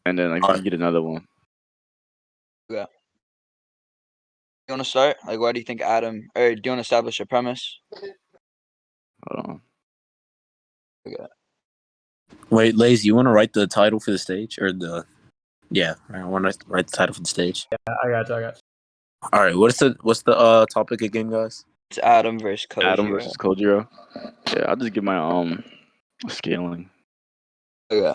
and then like you can get another one. Yeah. You want to start? Like, why do you think Adam? Or do you want to establish a premise? Hold on. Okay. Wait, Lazy, you want to write the title for the stage or the? Yeah, I want to write the title for the stage. Yeah, I got you. All right, what's the topic again, guys? It's Adam versus Kojiro. Adam versus Kojiro. Yeah, I'll just give my scaling. Okay.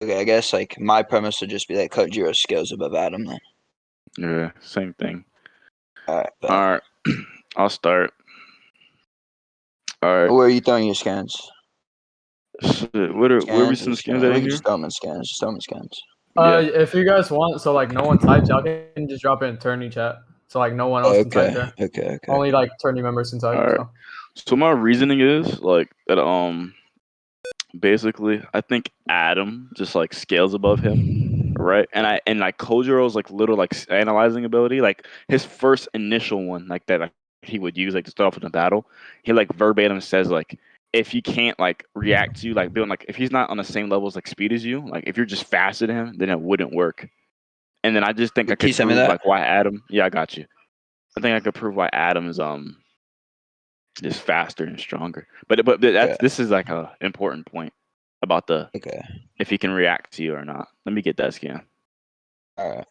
Okay, I guess like my premise would just be that Kojiro scales above Adam then. Yeah, same thing. All right. All right, I'll start. All right. Where are you throwing your scans? Shit, where are we some skins at We in can here? just throw them in scans. Just throw them in scans. Yeah. If you guys want, so like no one types, y'all can just drop it in tourney chat. So like no one else can type there. Okay. Only like tourney members can type. All right. So my reasoning is like that. Basically, I think Adam just like scales above him, right? And like Kojiro's like little like analyzing ability, like his first initial one, like that like, he would use like to start off in the battle. He like verbatim says like if he can't like react to you, like building like if he's not on the same level as like speed as you, like if you're just faster than him, then it wouldn't work. And then I just think I Can you could send me prove that? like why Adam. Yeah, I got you. I think I could prove why Adam is just faster and stronger. But that's this is like a important point about the if he can react to you or not. Let me get that scan. All right.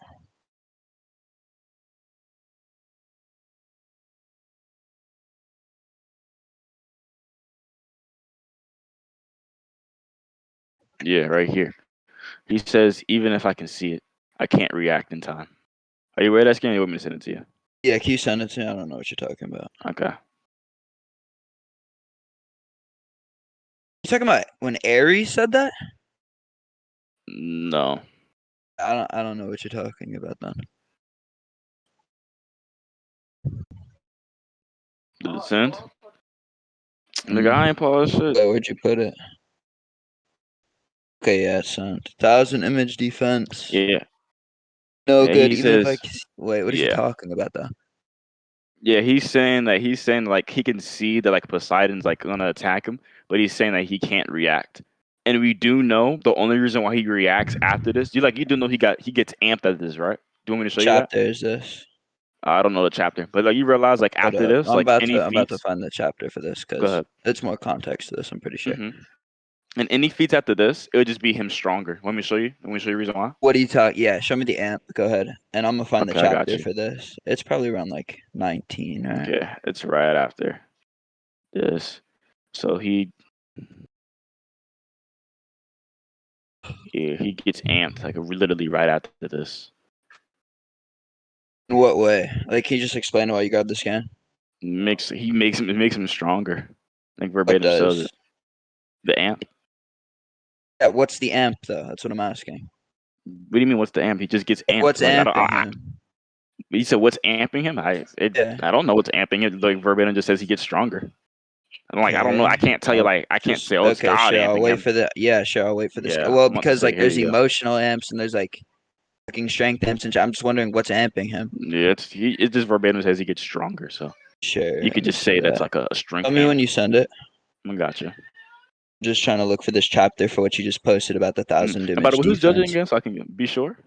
Yeah, right here. He says even if I can see it, I can't react in time. Are you aware of that scan? Or you want me to send it to you? Yeah, can you send it to me? I don't know what you're talking about. Okay. You talking about when Ares said that? No. I don't know what you're talking about then. Did it send? Nigga, I ain't paused shit. Where'd you put it? Okay, yeah, it sent. 1,000 image defense. Yeah. No Yeah, good. he Even says, if I wait, what is he talking about though? Yeah, he's saying like he can see that like Poseidon's like gonna attack him, but he's saying that he can't react. And we do know the only reason why he reacts after this. You do know he gets amped at this, right? Do you want me to show you that? Chapter is this? I don't know the chapter, but like you realize like after this, I'm like about any to feats. find the chapter for this Go because ahead. it's more context to this. I'm pretty sure. Mm-hmm. And any feats after this, it would just be him stronger. Want me to show you? Want me to show you the reason why? What do you talk? Yeah, show me the amp. Go ahead, and I'm gonna find the Okay, I got chapter you. for this. It's probably around like 19, right? Okay, it's right after this. So he gets amped like literally right after this. In what way? Like, can you just explain why you got the scan? It makes him stronger. Like verbatim says it. The amp. Yeah, what's the amp though? That's what I'm asking. What do you mean? What's the amp? He just gets amped. What's like, amping him? You said what's amping him? I don't know what's amping it. Like verbatim just says he gets stronger. I'm like, I don't know. I can't tell you. Like, I can't say, oh, it's God sure. amping I'll wait him. for the. Yeah, sure. I'll wait for this. Yeah, Well, I'm about to because say, like here there's you go. emotional amps and there's like fucking strength amps, and I'm just wondering what's amping him. Yeah, it just verbatim says he gets stronger. So sure, you could just say that's like a strength. Tell me when you send it. I gotcha. Just trying to look for this chapter for what you just posted about the 1,000 image. By the way, who's judging again so I can be sure?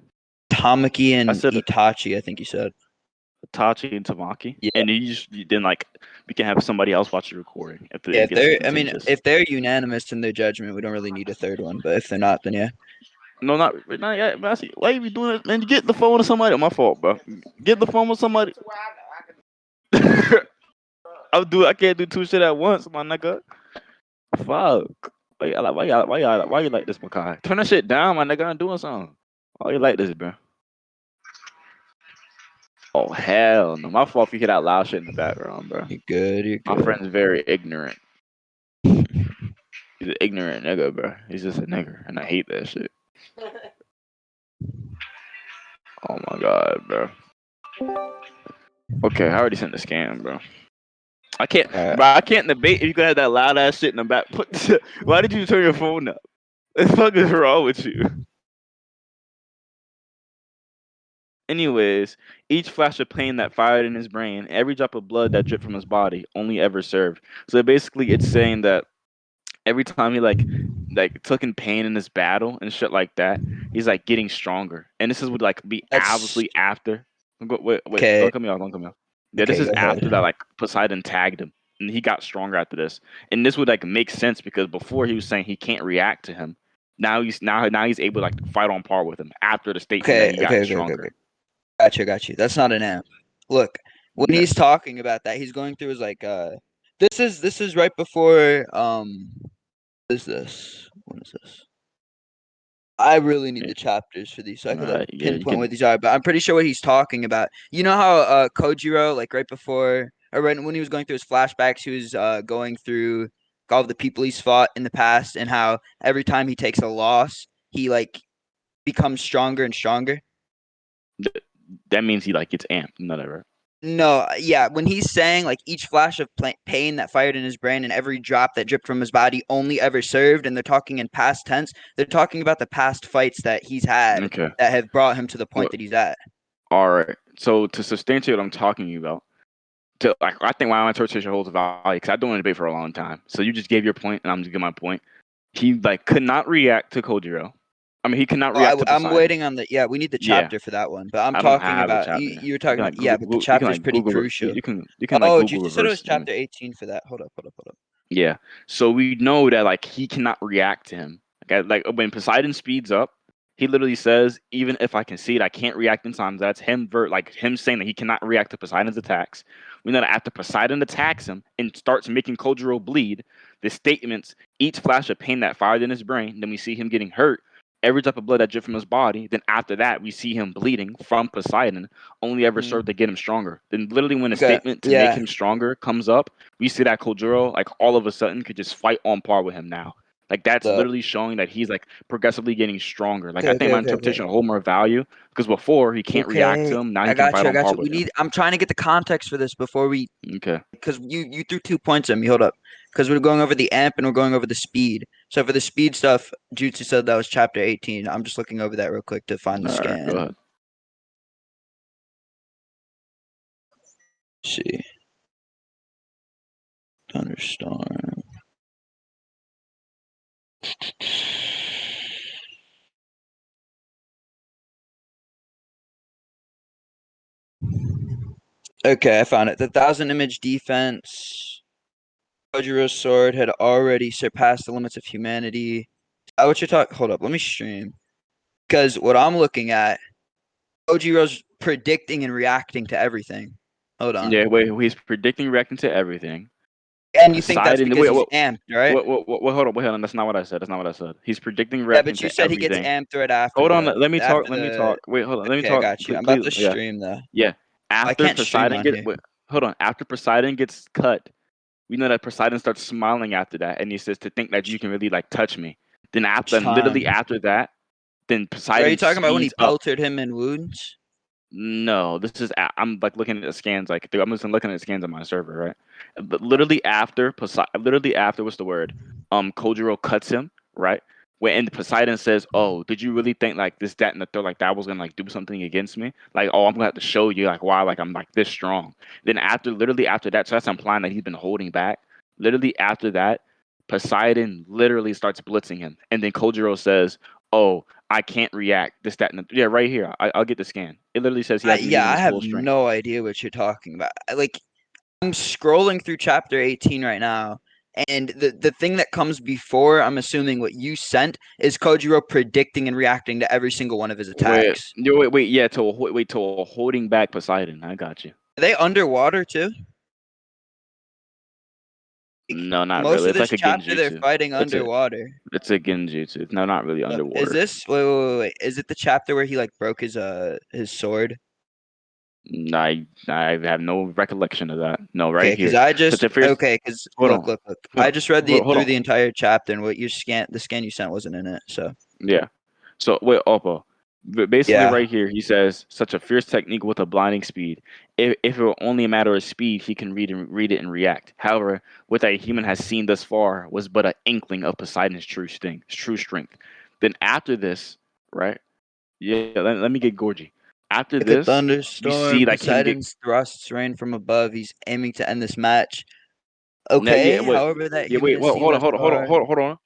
Tamaki and Itachi, I think you said. Itachi and Tamaki. Yeah. And then like we can have somebody else watch the recording. If they're unanimous in their judgment, we don't really need a third one. But if they're not, then yeah. No, not yet. Why are you doing it? Man, get the phone with somebody. My fault, bro. Get the phone with somebody. I can't do two shit at once, my nigga. Fuck. Why you like this, Makai? Turn that shit down, my nigga. I'm doing something. Why you like this, bro? Oh hell no! My fault if you hear that loud shit in the background, bro. You're good. My friend's very ignorant. He's an ignorant nigga, bro. He's just a nigger, and I hate that shit. Oh my god, bro. Okay, I already sent the scan, bro. I can't debate if you can have that loud ass shit in the back. Why did you turn your phone up? What the fuck is wrong with you? Anyways, each flash of pain that fired in his brain, every drop of blood that dripped from his body, only ever served. So basically, it's saying that every time he took in pain in this battle and shit like that, he's like getting stronger. And this is would like be That's obviously after. Wait, okay. don't cut me off. Don't cut me off. Yeah, this Okay, is go after that ahead. like Poseidon tagged him, and he got stronger after this. And this would like make sense because before he was saying he can't react to him. Now he's able to like fight on par with him after the statement that Okay, he okay, got okay, okay, okay. stronger. Got you. That's not an amp. Look, when Yeah. he's talking about that, he's going through his like this is right before what is this? What is this? I really need Yeah. the chapters for these so I could like Yeah, you pinpoint what can. these are, but I'm pretty sure what he's talking about. You know how Kojiro, like right before or when he was going through his flashbacks, he was going through all of the people he's fought in the past and how every time he takes a loss, he like becomes stronger and stronger. th- That means he like gets amped. You know that, right? No, yeah, when he's saying like each flash of pain that fired in his brain and every drop that dripped from his body only ever served, and they're talking in past tense, they're talking about the past fights that he's had Okay. that have brought him to the point Well, that he's at. all right. So to substantiate what I'm talking about, to like I think my interpretation holds value because I've been in debate for a long time. So you just gave your point, and I'm just giving my point. He like could not react to Kojiro. I mean, he could not Oh, react to I'm Poseidon. waiting on the yeah. We need the Yeah, chapter for that one, but I'm I don't talking have the about chapter. you were You talking can about like yeah, Google, but the you can chapter's like pretty Google, crucial. you can like Oh, Google you said it reverse. was chapter 18 for that. Hold up. Yeah. So we know that like he cannot react to him. Like when Poseidon speeds up, he literally says, "Even if I can see it, I can't react in times." That's him, like him saying that he cannot react to Poseidon's attacks. We know that after Poseidon attacks him and starts making Kojiro bleed, the statements, each flash of pain that fired in his brain, then we see him getting hurt. Every drop of blood that dripped from his body. Then after that, we see him bleeding from Poseidon, only ever served to Mm. get him stronger. Then literally, when a Okay, statement to make yeah. him stronger comes up, we see that Kojiro, like all of a sudden, could just fight on par with him now. Like that's The literally showing that he's like progressively getting stronger. Like I okay, think okay, my okay, okay. interpretation will hold more value because before he can't react to Okay, him, now he I can got fight you. I on got par you. We with him. need. I'm trying to get the context for this before we Okay. because you threw 2 points at me. Hold up, because we're going over the amp and we're going over the speed. So for the speed stuff, Jutsu said that was chapter 18. I'm just looking over that real quick to find the All right. Go scan. ahead. Let's see, thunderstorm. Okay, I found it. The 1,000 image defense. Kojiro's sword had already surpassed the limits of humanity. Is that what you're talking? Hold up, let me stream. Because what I'm looking at, Kojiro's predicting and reacting to everything. Hold Yeah. on. Wait. He's predicting reacting to everything. And you think that's Poseidon. because Wait. he's What? amped, right? Hold on. Wait. Hold on. That's not what I said. That's not what I said. He's predicting Yeah, reacting but you to said he gets everything. amped right after Hold on. the Let me talk. after Let me the talk. Wait. Hold on. Let me okay, I talk. got you. I'm about Please. to Yeah. stream though. Yeah. I After can't stream Poseidon on get here. wait, hold on. After Poseidon gets cut, we know that Poseidon starts smiling after that, and he says to think that you can really like touch me. Then after, Which and literally time? after that, then Are you Poseidon talking about when he speeds up. pelted him in wounds? No, this is I'm like looking at the scans. Like I'm just looking at the scans on my server, right? But literally after literally after what's the word? Kojiro cuts him, right? When and Poseidon says, "Oh, did you really think like this, that, and the third, like that was gonna like do something against me? Like, oh, I'm gonna have to show you like why like I'm like this strong." Then literally after that, so that's implying that he's been holding back. Literally after that, Poseidon literally starts blitzing him, and then Kojiro says, "Oh, I can't react. This, that, and the, yeah, right here. I'll get the scan. It literally says he hasn't been Yeah, using I his have full strength. no idea what you're talking about. Like I'm scrolling through chapter 18 right now, and the thing that comes before, I'm assuming what you sent is Kojiro predicting and reacting to every single one of his attacks. Yeah, to holding back Poseidon. I got you. Are they underwater too? Like, No, not most really. of It's this like a chapter they're genjutsu. fighting It's a underwater. it's a genjutsu. No, not really Is underwater. this wait. Is it the chapter where he like broke his sword? I have no recollection of that. No, right Okay, because here. I Such just a fierce. okay, because Hold on. look. Hold I on. just read the Hold through on. the entire chapter, and what the scan you sent wasn't in it. So Yeah. So wait, Oppo. Basically, yeah, right here, he says such a fierce technique with a blinding speed. If it were only a matter of speed, he can read it and react. However, what that human has seen thus far was but an inkling of Poseidon's true strength. Then after this, right? Yeah, let me get gorgy. After like a this, we see thunderstorm, like him get Poseidon's thrusts rain from above. He's aiming to end this match. Okay, Wait, however that yeah, human wait, has well, seen thus far.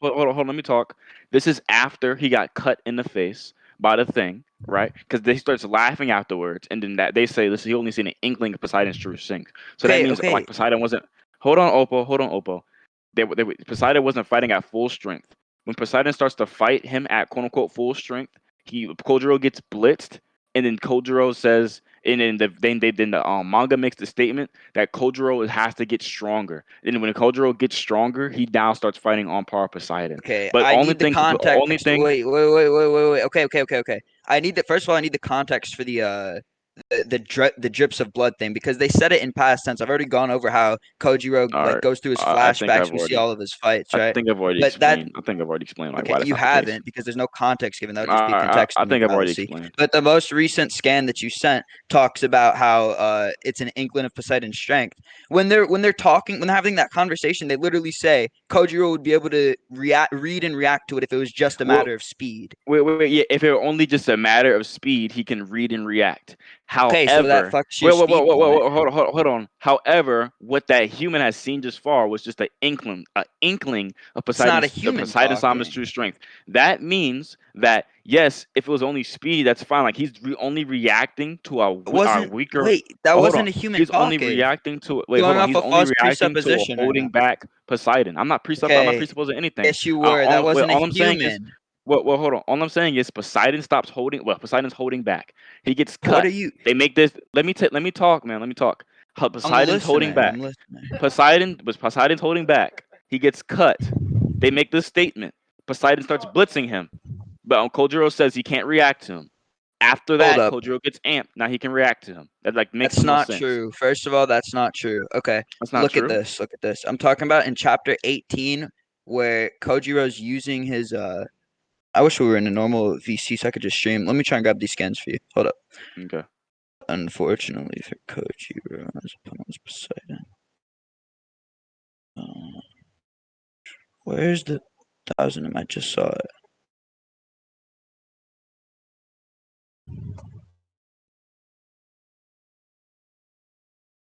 hold on. Let me talk. This is after he got cut in the face by the thing, right? Because they starts laughing afterwards, and then that they say, "Listen, he only seen an inkling of Poseidon's true strength." So that Okay, means okay. like Poseidon wasn't. Hold on, Oppo. Poseidon wasn't fighting at full strength. When Poseidon starts to fight him at quote unquote full strength, Kojiro gets blitzed, and then Kojiro says, and then the manga makes the statement that Kojiro has to get stronger. And when Kojiro gets stronger, he now starts fighting on par with Poseidon. Okay, But I need the only context. thing, Wait. Okay. I need the first of all, I need the context for the drips of blood thing because they said it in past tense. I've already gone over how Kojiro all like right, goes through his I think flashbacks. We see all of his fights, right? But that I think I've already explained like Okay, why that's you not the case. haven't because there's no context given. That would just be a I contextual think I've already fallacy. explained. But the most recent scan that you sent talks about how it's an inkling of Poseidon's strength. When they're talking, when they're having that conversation, they literally say Kojiro would be able to read and react to it if it was just a Well, matter of speed. yeah. If it were only just a matter of speed, he can read and react. Okay, so that However, fucks your speed point. hold on. However, what that human has seen just far was just an inkling of It's not a Poseidon's human Sama's talking. true strength. That means that yes, if it was only speed, that's fine. Like he's only reacting to It our wasn't. weaker. Wait, that Oh, hold on. wasn't a human He's only talking. reacting to wait. You're Hold going on. off He's a only false reacting to presupposition right now. holding back Poseidon. I'm not Okay, presupposing anything. yes, you were. That wasn't a All I'm saying is human. hold on. All I'm saying is Poseidon stops holding. Well, Poseidon's holding back. He gets What are cut. you? They make this. Let me talk, man. Let me talk. I'm Poseidon's holding listening. I'm back. listening. Poseidon's holding back. He gets cut. They make this statement. Poseidon starts blitzing him, but Kojiro says he can't react to him. After Hold that, up. Kojiro gets amped. Now he can react to him. That like makes That's the most not sense. true. First of all, that's not true. Okay, That's not look at true. this. Look at this. I'm talking about in chapter 18 where Kojiro's using his I wish we were in a normal VC so I could just stream. Let me try and grab these scans for you. Hold up. Okay. Unfortunately for Kojiro, his opponent's Poseidon. Uh, where's the 1000? I just saw it.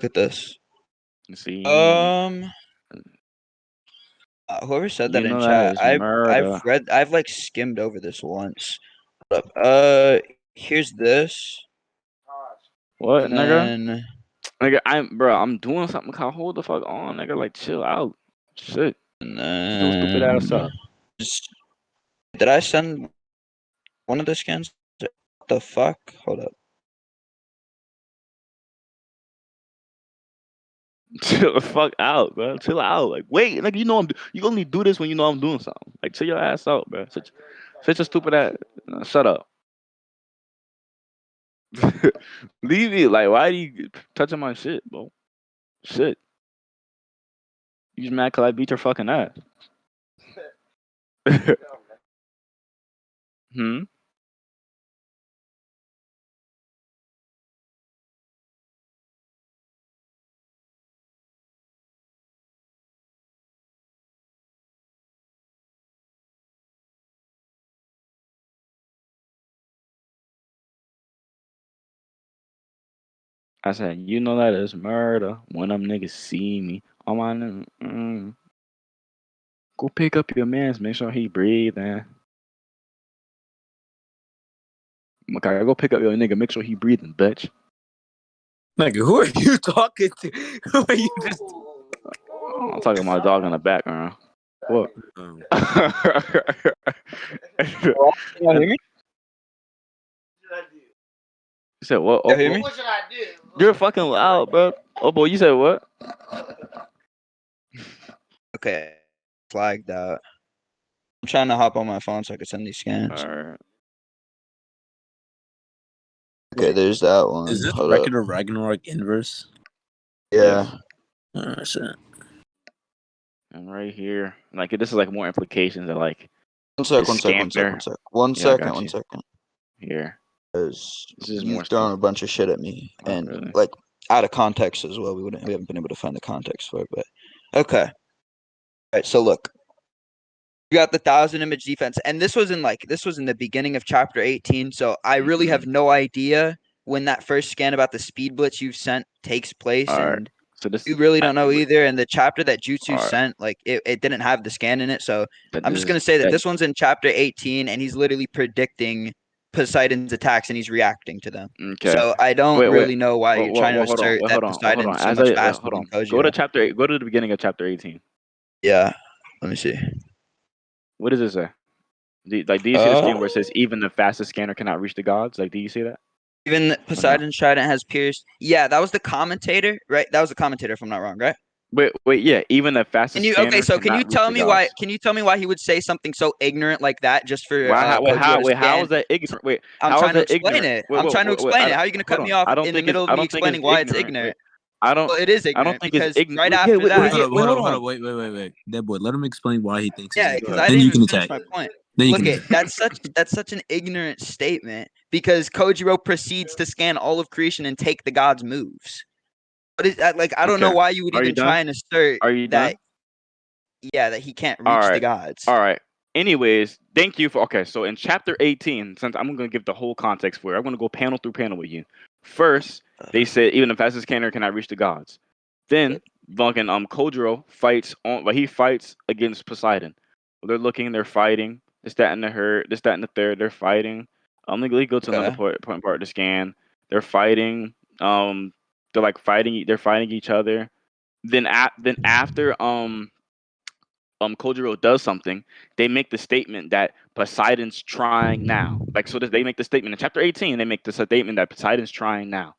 Look at this. See, Whoever said you that in know that chat, is murder. I've like skimmed over this once. Hold up. Here's this, What, and nigga? then I'm doing something. Called hold the fuck on, nigga. Like, chill out. Shit. and Shut your stupid ass then. up. Did I send one of the scans? What the fuck? Hold up. Chill the fuck out, bro. Chill out. Like, wait, like you only do this when you know I'm doing something. Like, chill your ass out, bro. Such a stupid ass. Shut up. Leave it. Like, why are you touching my shit, bro? Shit. You just mad cause I beat your fucking ass. Hmm. I said, you know that is murder when them niggas see me. On my go pick up your mans, make sure he breathing. Okay, go pick up your nigga, make sure he breathing, bitch. Nigga, who are you talking to? Who are you just? I'm talking to my dog in the background. What? Um, You Y'all hear me? said what? Y'all hear Oppo? me? You're fucking loud, bro. Oppo, you said what? Okay. Flagged out. I'm trying to hop on my phone so I can send these scans. Alright. Okay, there's that one. is this Hold up. Record of Ragnarok inverse? Yeah. Shit. And right here, like this is like more implications of like One sec, his one sec, one sec, one scamper. sec. One Yeah, I second, got one you. second. Here, Because this is you've more thrown stuff. a bunch of shit at me. Not And really. like out of context as well. We haven't been able to find the context for it, but okay. All right, so look. You got the 1000 image defense. And this was in the beginning of chapter 18. So I really have no idea when that first scan about the speed blitz you've sent takes place. All right. And So this You really don't know I- either. And the chapter that Jutsu all right. sent, like it didn't have the scan in it. So That I'm this just is gonna say that that this one's in chapter 18, and he's literally predicting Poseidon's attacks, and he's reacting to them. okay. So I don't Wait. really know why you're trying to Hold on. assert that Hold on. Poseidon's so As much I faster hold than on. Go to Kojiro. chapter 8. Go to the beginning of chapter 18. Yeah. Let me see. What does it say? Do you see the Uh, scan where it says even the fastest scanner cannot reach the gods? Like, do you see that? Even Or no? Poseidon's trident has pierced. Yeah, that was the commentator, right? That was the commentator, if I'm not wrong, right? Wait, yeah. Even the Can fastest you okay? scanner So can you cannot reach tell the me why? gods. Can you tell me why he would say something so ignorant like that just for Kojiro to Wait, how scan? is that ignorant? Wait, I'm how is trying to that explain ignorant? it. I'm trying to explain it. How are you going to cut Hold me on. off in the middle of I me don't think it's explaining why it's ignorant. Wait, ignorant? I don't. Well, it is I don't ignorant think it's because ignorant. right Yeah, after that, Hold hold on, hold on. on, wait. Deadboy, let him explain why he thinks it's yeah, Go because ignorant. ahead. I Then didn't you even can finish attack. my point. Then you Look can it, attack. that's such an ignorant statement because Kojiro proceeds to scan all of creation and take the gods' moves. But is that like I don't know Okay. why you would Are you even try done? and assert Are you that done? that he can't All reach the right. gods. All right. Anyways, thank you for okay. So in chapter 18, since I'm gonna give the whole context for it, I'm gonna go panel through panel with you. First, they said even the fastest scanner cannot reach the gods. Then Vulcan Kojiro fights on but he fights against Poseidon. They're looking, they're fighting, this, that, and the herd, this, that, and the third, they're fighting. Let me go to another Okay. point part of the scan. They're fighting, they're like fighting they're fighting each other. Then after Kojiro does something, they make the statement that Poseidon's trying now. Like so that they make the statement in chapter 18, they make this statement that Poseidon's trying now.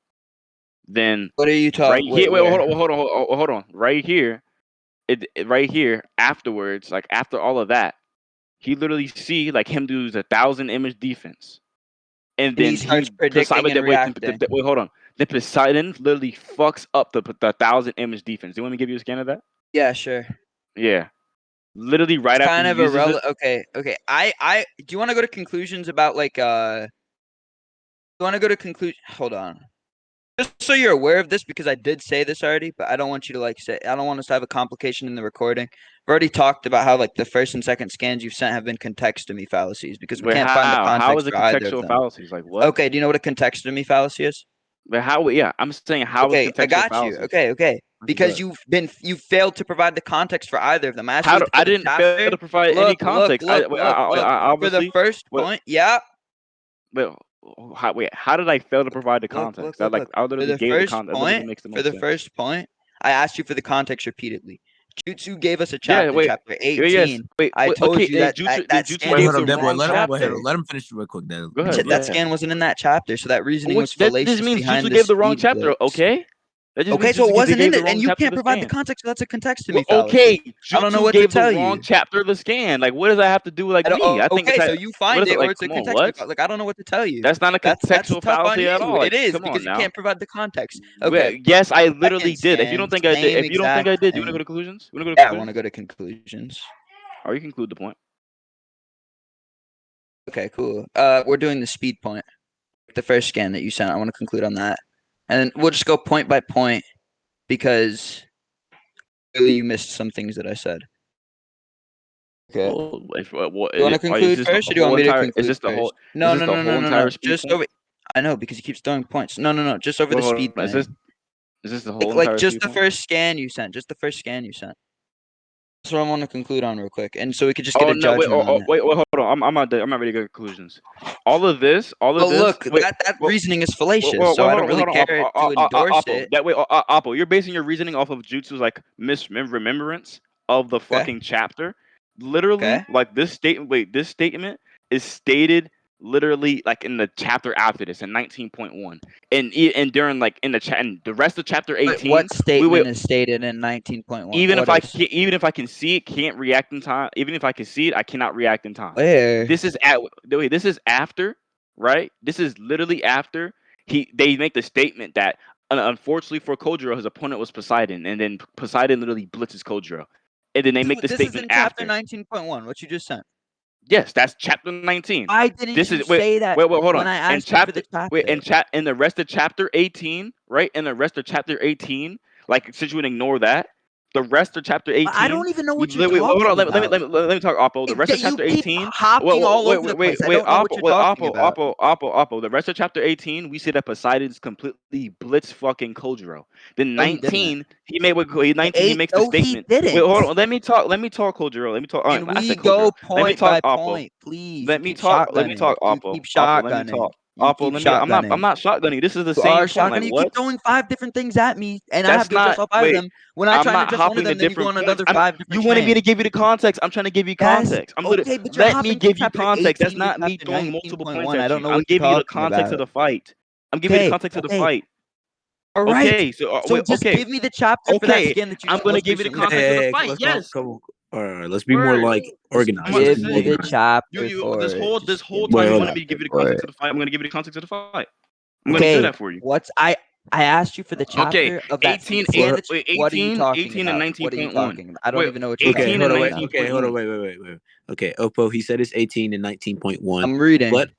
Then What are you right talking? here, Wait, wait, where? hold on. Right here, right here, afterwards, like after all of that, he literally see like him do the 1,000 image defense. And And he then starts predicting and reacting. Wait, hold on. Then Poseidon literally fucks up the 1,000 image defense. Do you want me to give you a scan of that? Yeah, sure. Yeah. Literally It's right after kind he of uses it. okay. I do you want to go to conclusions about like you want to go to conclusion? Hold on. Just so you're aware of this, because I did say this already, but I don't want you to like say I don't want us to have a complication in the recording. I've already talked about how like the first and second scans you've sent have been contextomy fallacies because we Wait, can't find the how? How is context it for either of contextual them. fallacies? Like what? Okay, do you know what a contextomy fallacy is? But how? Yeah, I'm saying how is Okay, I contextual got you. fallacies? Okay. Okay, Because good. you've failed to provide the context for either of them. I asked How you do, for I the didn't fail chapter. to provide any Look, look, context. look, look, look. I For the obviously. first Wait, point, yeah. wait, how did I fail to provide the Look, context? look, look. I For literally the gave the first context. It literally point, makes the for most the sense. first point, I asked you for the context repeatedly. Jutsu gave us a Yeah, chapter, wait. chapter Yes. 18. Wait. I told Okay. you that Then that Jutsu scan Wait, gave hold the up, wasn't in Deadboy. wrong that chapter. Let him finish real quick. Go ahead. Deadboy. That Yeah. scan wasn't in that chapter, so that reasoning was Which that just fallacious means behind Jutsu the gave the wrong speed chapter. blitz. Okay. That just Okay, means so it They wasn't in gave the it, and wrong you chapter of can't the provide the scan. context, so that's a Well, contextomy fallacy. okay, I don't know Jutsu what to gave the tell wrong you. chapter of the scan. Like, what does that have to do with like I me? don't, I think it's okay, so that. you What find is it it, or like? it's a Come on, contextomy. what? Like I don't know what to tell you. That's not a That's contextual tough on fallacy at you. all. It Like, is come because on you now. can't provide the context. Okay, Well, yes, I literally second did. If you scan, don't think I did, same if you don't think I exact did, do you want to go thing. to conclusions? You want to go to Yeah, I want to conclusions? go to conclusions. Or you conclude the point. Okay, cool. We're doing the speed point, the first scan that you sent. I want to conclude on that, and then we'll just go point by point because really you missed some things that I said. Okay. You want to Is conclude this the first, or do you whole want me to entire? Is conclude this the whole? first? Is No, this no, the no, no, whole no, no. entire speed Just point? over. I know because he keeps throwing points. No, no, no. Just over Wait, the hold speed on. thing. Is this the whole Like entire just speed the point? first scan you sent. Just the first scan you sent. That's what I want to conclude on real quick, and so we could just get Oh a no! judgment on it. Wait, hold on. I'm not ready to get conclusions. All of Well, this. look, Wait, that well, reasoning is fallacious, so I don't really hold on, care to endorse Oppo. it. That way, Oppo, you're basing your reasoning off of Jutsu's like misremembrance of the Okay, fucking chapter. Literally, okay. like this statement. Wait, this statement is stated literally like in the chapter after this in 19.1, and during like in the chat and the rest of chapter But 18. what Wait. statement is stated in 19.1? What is? Even if I can see it, can't react in time. Even if I can see it, I cannot react in time. Where? This is at the way. This is after, right? This is literally after they make the statement that unfortunately for Kojiro, his opponent was Poseidon, and then Poseidon literally blitzes Kojiro, and then they make the This is statement in chapter after. 19.1. What you just sent. Yes, that's chapter 19. Why didn't This you is say that hold when on. I And asked you for chapter the chapter? in the rest of chapter 18, right? In the rest of chapter 18, like since you would ignore that, The rest of chapter 18. I don't even know what you're Wait, hold on. talking about. Let me talk Oppo. The rest of You chapter keep 18. hopping all over the place. I don't know what Oppo. you're Wait, talking about. Oppo. The rest of chapter 18, we see that Poseidon's completely blitz fucking Kojiro. Then No, he didn't. 19, he made what 19 he makes the No, he statement. didn't. Wait, hold on. Let me talk. Let me talk, Kojiro. Let me talk. Can I we said go Kojiro. Let me point talk by Oppo. point, please? Let me talk. Let me talk You Oppo. keep Oppo. Let me shotgunning. talk. You Oppo. keep Let me. I'm not. shotgunning. I'm not shotgunning. This is the You same are point. Like shotgunning. You keep what? throwing 5 different things at me, and I That's have to address not. all 5 of Wait. them. When I I'm try and not address one of hopping to them, then you go different on points. another 5 You different wanted me to strands. give you the context. I'm trying to give you Yes. context. Okay, but you're Let me hopping from give you chapter context. That's 18 to not me chapter throwing multiple points 19.1. I at don't you. know I'm what you're giving you the talking context of about. the fight. I'm giving you the context of the Okay. fight. All right. Okay. So So wait. just Okay. give me the chapter for that Okay. skin that you I'm gonna most give you the recently context sent. of the Hey, fight. Yes. come on. All right, let's be more Word. like I'm organized. about to Let's Give be me more say. the organized. chapter You for this it. whole Just give me time Wait, the you hold wanted on. me to give chapter you the for context it. of the fight. I'm gonna give you the context of the fight. I'm gonna do Okay, that for you. I asked you for the Okay, chapter of that 18 skin and that wait, what are you 18, talking 18 and about? What are you 19.1. talking about? I don't Wait, even know what you're Okay, talking 18 hold and on. about Wait. now. Okay, hold on. 19.1. Wait. Okay, Oppo. He said it's 18 and 19.1. I'm reading. Let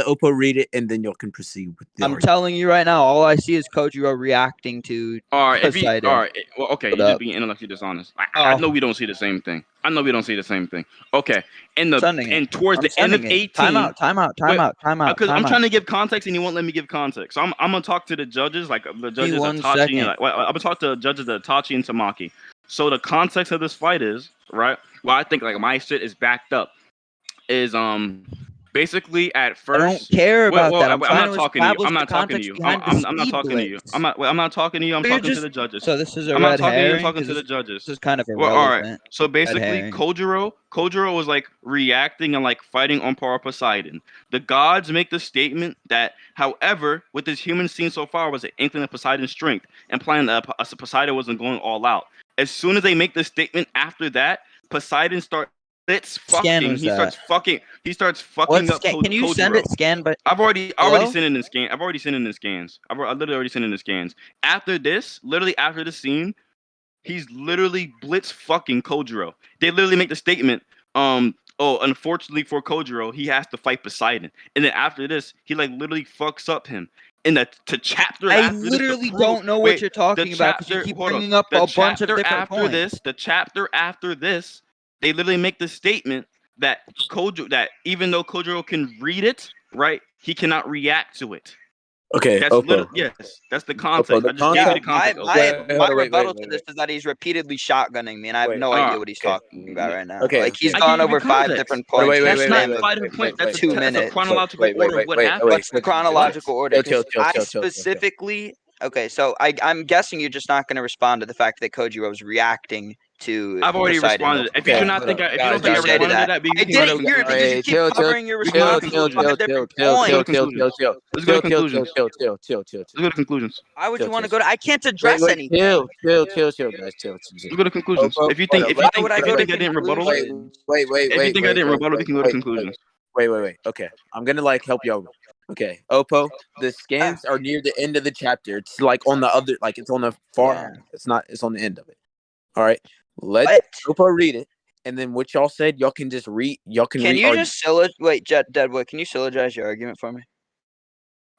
Oppo read it, and then y'all can proceed with the I'm argument. telling you right now, all I see is Kojiro reacting to All right, all Poseidon. right, well, okay, Hold you're just up. being intellectually dishonest. I Oh, know we don't see the same thing. I know we don't see the same thing. Okay, sending it. and towards I'm the end of sending it. 18, Time out. wait, because I'm Time out. trying to give context and you won't let me give context. So I'm gonna talk to the judges, like the Give me judges 1 Itachi and second. I'm gonna talk to the judges Itachi and Tamaki. So the context of this fight is right. Well, I think like my shit is backed up. Is basically at I don't first. care about that. I'm I'm trying not to talking to you. establish I'm the not talking to context you. behind the I'm not speed talking to you. blitz. I'm not talking to you. I'm So you're talking to just the judges. so this is a I'm not red talking to you. I'm herring talking because to the this judges. is kind of Well, all right. irrelevant. So Red basically, herring. Kojiro was like reacting and like fighting on par with Poseidon. The gods make the statement that, however, what this human seen so far was an inkling of Poseidon's strength, implying that Poseidon wasn't going all out. As soon as they make the statement after that, Poseidon starts Scan fucking. was that? He starts What fucking up scan? Can you send Kojiro. it scanned by I already hello? sent it in scan. I've already sent it in scans. I literally already sent it in the scans. After this, literally after the scene, he's literally blitz fucking Kojiro. They literally make the statement, oh, unfortunately for Kojiro, he has to fight Poseidon. And then after this, he like literally fucks up him. In the chapter I after this, to literally prove don't know what wait, you're the talking about because you chapter keep hold on, bringing up a bunch of different points. the chapter after this, they literally make the statement that Kojiro that even though Kojiro can read it, right, he cannot react to it. Okay, That's Oppo. literally yes. That's the Oppo, context. the I just gave you Yeah, the context. my context. my Okay. Wait, hold my on. rebuttal to this is that he's repeatedly shotgunning me, and I have Wait. no All idea right. what he's Okay. talking about right now. Okay. Like he's I gone gave you over 5 context. different points in a That's not span of fight of point. 2 That's a minutes. chronological order of what happened. What's the chronological order? Chill. Because I specifically okay, so I'm guessing you're just not going to respond to the fact that Kojiro was reacting to I've already Poseidon responded. If you before. do not think if you don't Did think you I say to responded to that? that, we I can go to didn't hear it because conclusions. you keep covering your We can go to responses with conclusions. 5 different Let's go to points. conclusions. Let's go to conclusions. Let's go to conclusions. Why would you want to Chill. go to? I can't address anything. Chill, guys. Chill. Let's go to conclusions. Oppo, hold on. Why would I If you go to think I didn't rebuttal it, conclusions? if you think I didn't rebuttal, we can go to conclusions. Wait. Okay, I'm gonna like help y'all. Okay, Oppo, the scans are near the end of the chapter. It's like on the other, like it's on the far Yeah. end. It's not. It's on the end of it. All right, let What? Oppo read it, and then what y'all said, y'all can just read. Y'all can Can read. you just wait, Deadboy? Can you syllogize your argument for me?